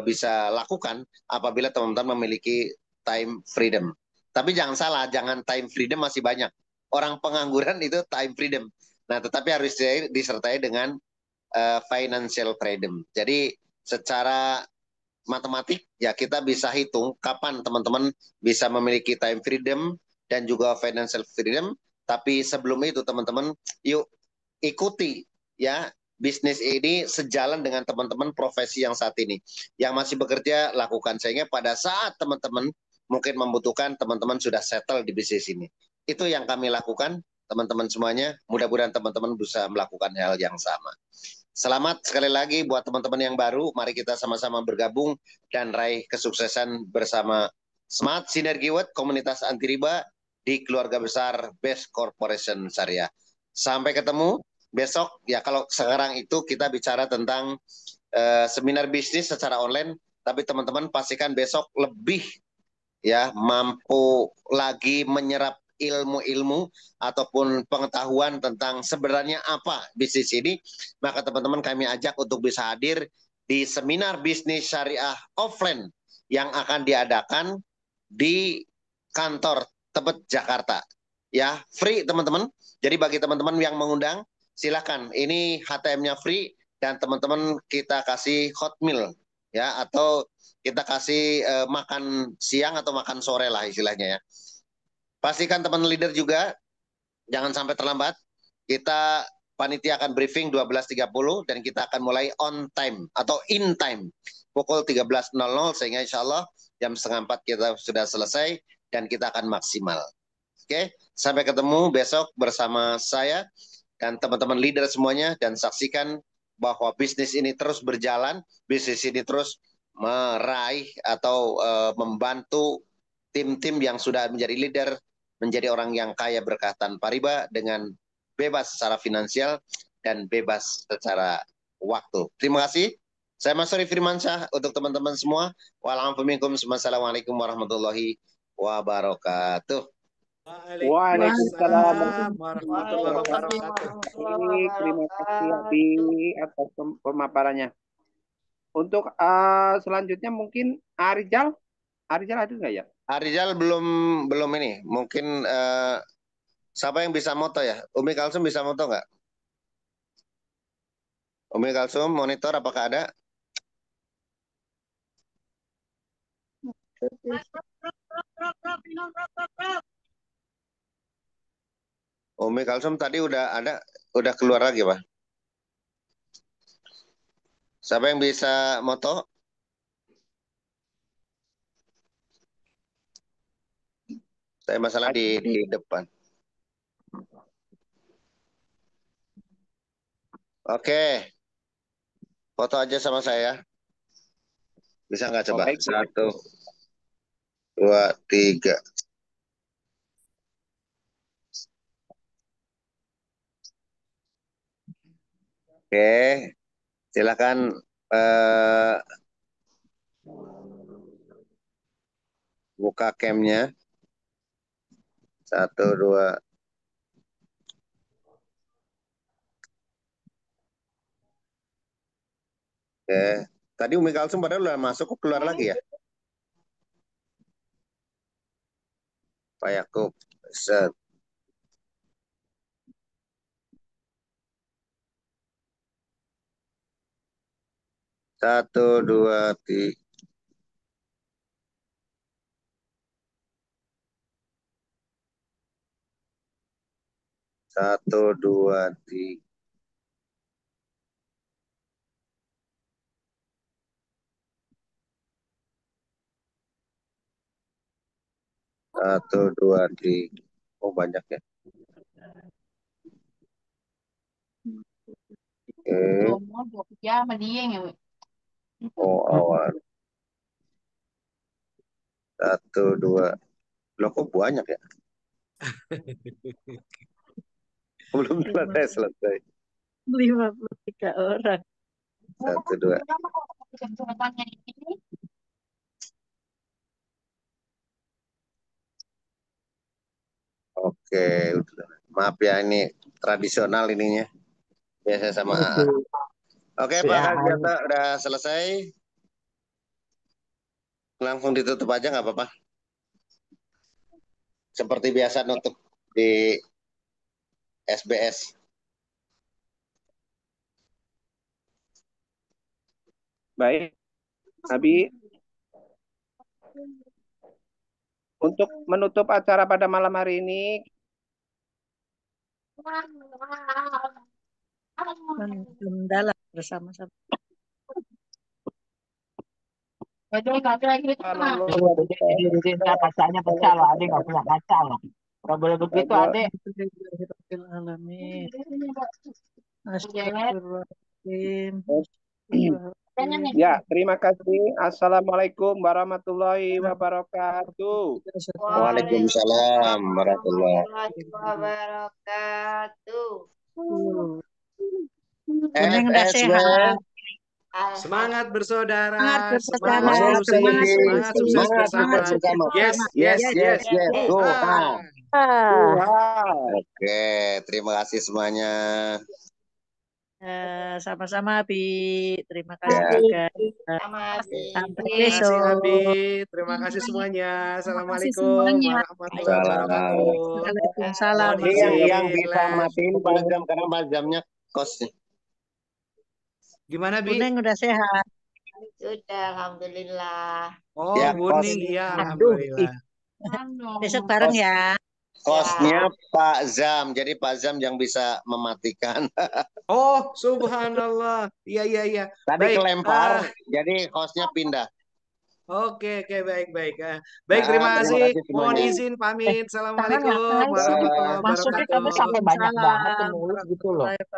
bisa lakukan apabila teman-teman memiliki time freedom. Tapi jangan salah, jangan time freedom masih banyak. Orang pengangguran itu time freedom. Nah tetapi harus disertai dengan financial freedom. Jadi secara matematik ya kita bisa hitung kapan teman-teman bisa memiliki time freedom dan juga financial freedom. Tapi sebelum itu teman-teman yuk ikuti ya bisnis ini sejalan dengan teman-teman profesi yang saat ini. Yang masih bekerja lakukan, sehingga pada saat teman-teman mungkin membutuhkan, teman-teman sudah settle di bisnis ini. Itu yang kami lakukan teman-teman semuanya. Mudah-mudahan teman-teman bisa melakukan hal yang sama. Selamat sekali lagi buat teman-teman yang baru. Mari kita sama-sama bergabung dan raih kesuksesan bersama Smart Synergy World, komunitas anti riba di keluarga besar Best Corporation Syariah. Sampai ketemu besok. Ya kalau sekarang itu kita bicara tentang seminar bisnis secara online, tapi teman-teman pastikan besok lebih ya mampu lagi menyerap ilmu-ilmu ataupun pengetahuan tentang sebenarnya apa bisnis ini, maka teman-teman kami ajak untuk bisa hadir di seminar bisnis syariah offline yang akan diadakan di kantor Tebet Jakarta. Ya, free teman-teman. Jadi bagi teman-teman yang mengundang, silakan. Ini HTM-nya free dan teman-teman kita kasih hot meal ya, atau kita kasih makan siang atau makan sore lah istilahnya ya. Pastikan teman leader juga jangan sampai terlambat. Kita panitia akan briefing 12.30 dan kita akan mulai on time atau in time pukul 13.00 sehingga insya Allah jam 3:30 kita sudah selesai dan kita akan maksimal. Oke, sampai ketemu besok bersama saya dan teman-teman leader semuanya, dan saksikan bahwa bisnis ini terus berjalan, bisnis ini terus meraih atau membantu tim-tim yang sudah menjadi leader, menjadi orang yang kaya berkah tanpa riba dengan bebas secara finansial dan bebas secara waktu. Terima kasih. Saya Mas Sori Firmansyah untuk teman-teman semua. Wassalamualaikum warahmatullahi wabarakatuh. Waalaikumsalam warahmatullahi wabarakatuh. Terima kasih Abi atas pemaparannya. Untuk selanjutnya mungkin Arijal ada nggak ya? Arijal belum ini. Mungkin siapa yang bisa moto ya? Umi Kalsum bisa moto nggak? Umi Kalsum monitor apakah ada? Umi Kalsum tadi udah keluar lagi Pak. Siapa yang bisa moto? Saya masalah di depan. Oke. Foto aja sama saya. Bisa nggak coba? 1, 2, 3. Oke. Silakan buka camnya. 1, 2. Oke. Tadi Umi Kalsum padahal udah masuk, kok keluar lagi ya? Pak Yakub. Set. 1, 2, 3. 1, 2, 3. Satu, dua, tiga. Oh banyak ya. Oke. Oh, awal. 1, 2. Loh, kok banyak ya? Belum selesai. 53 orang. 1, 2. Oke, udah. Maaf ya, ini tradisional ininya. Biasa sama AA. Oke, Pak Kagiata udah selesai. Langsung ditutup aja nggak apa-apa. Seperti biasa nutup di SBS. Baik, Abi. Untuk menutup acara pada malam hari ini, Mendalam bersama-sama. Kacanya pecah loh, adik nggak punya kaca loh. Kalau boleh begitu, adik. ya, terima kasih. Assalamualaikum warahmatullahi wabarakatuh. Waalaikumsalam warahmatullahi wabarakatuh. Kuning udah sehat. Semangat bersaudara, Semangat solusi, semangat sukses semangat bersama. bersama. Yes. Oke, terima kasih semuanya. Sama-sama, Abi. Terima kasih juga. Sampai besok. Terima kasih, Abi. Terima kasih semuanya. Assalamualaikum warahmatullahi wabarakatuh. Waalaikumsalam. Ini yang bisa matiin Pak Jam karena Pak Jamnya kosnya. Gimana, Bi? Kuning udah sehat. Sudah, alhamdulillah. Oh, Ya, kuning, iya, alhamdulillah. Besok bareng ya. Kosnya Pak Zam, jadi Pak Zam yang bisa mematikan. Oh, subhanallah. Iya. Tadi Baik. kelempar, jadi hostnya pindah. Oke, baik. Baik, terima kasih. Mohon izin pamit. Assalamualaikum warahmatullahi wabarakatuh. Masuknya sampai banyak banget ke mulut gitu loh.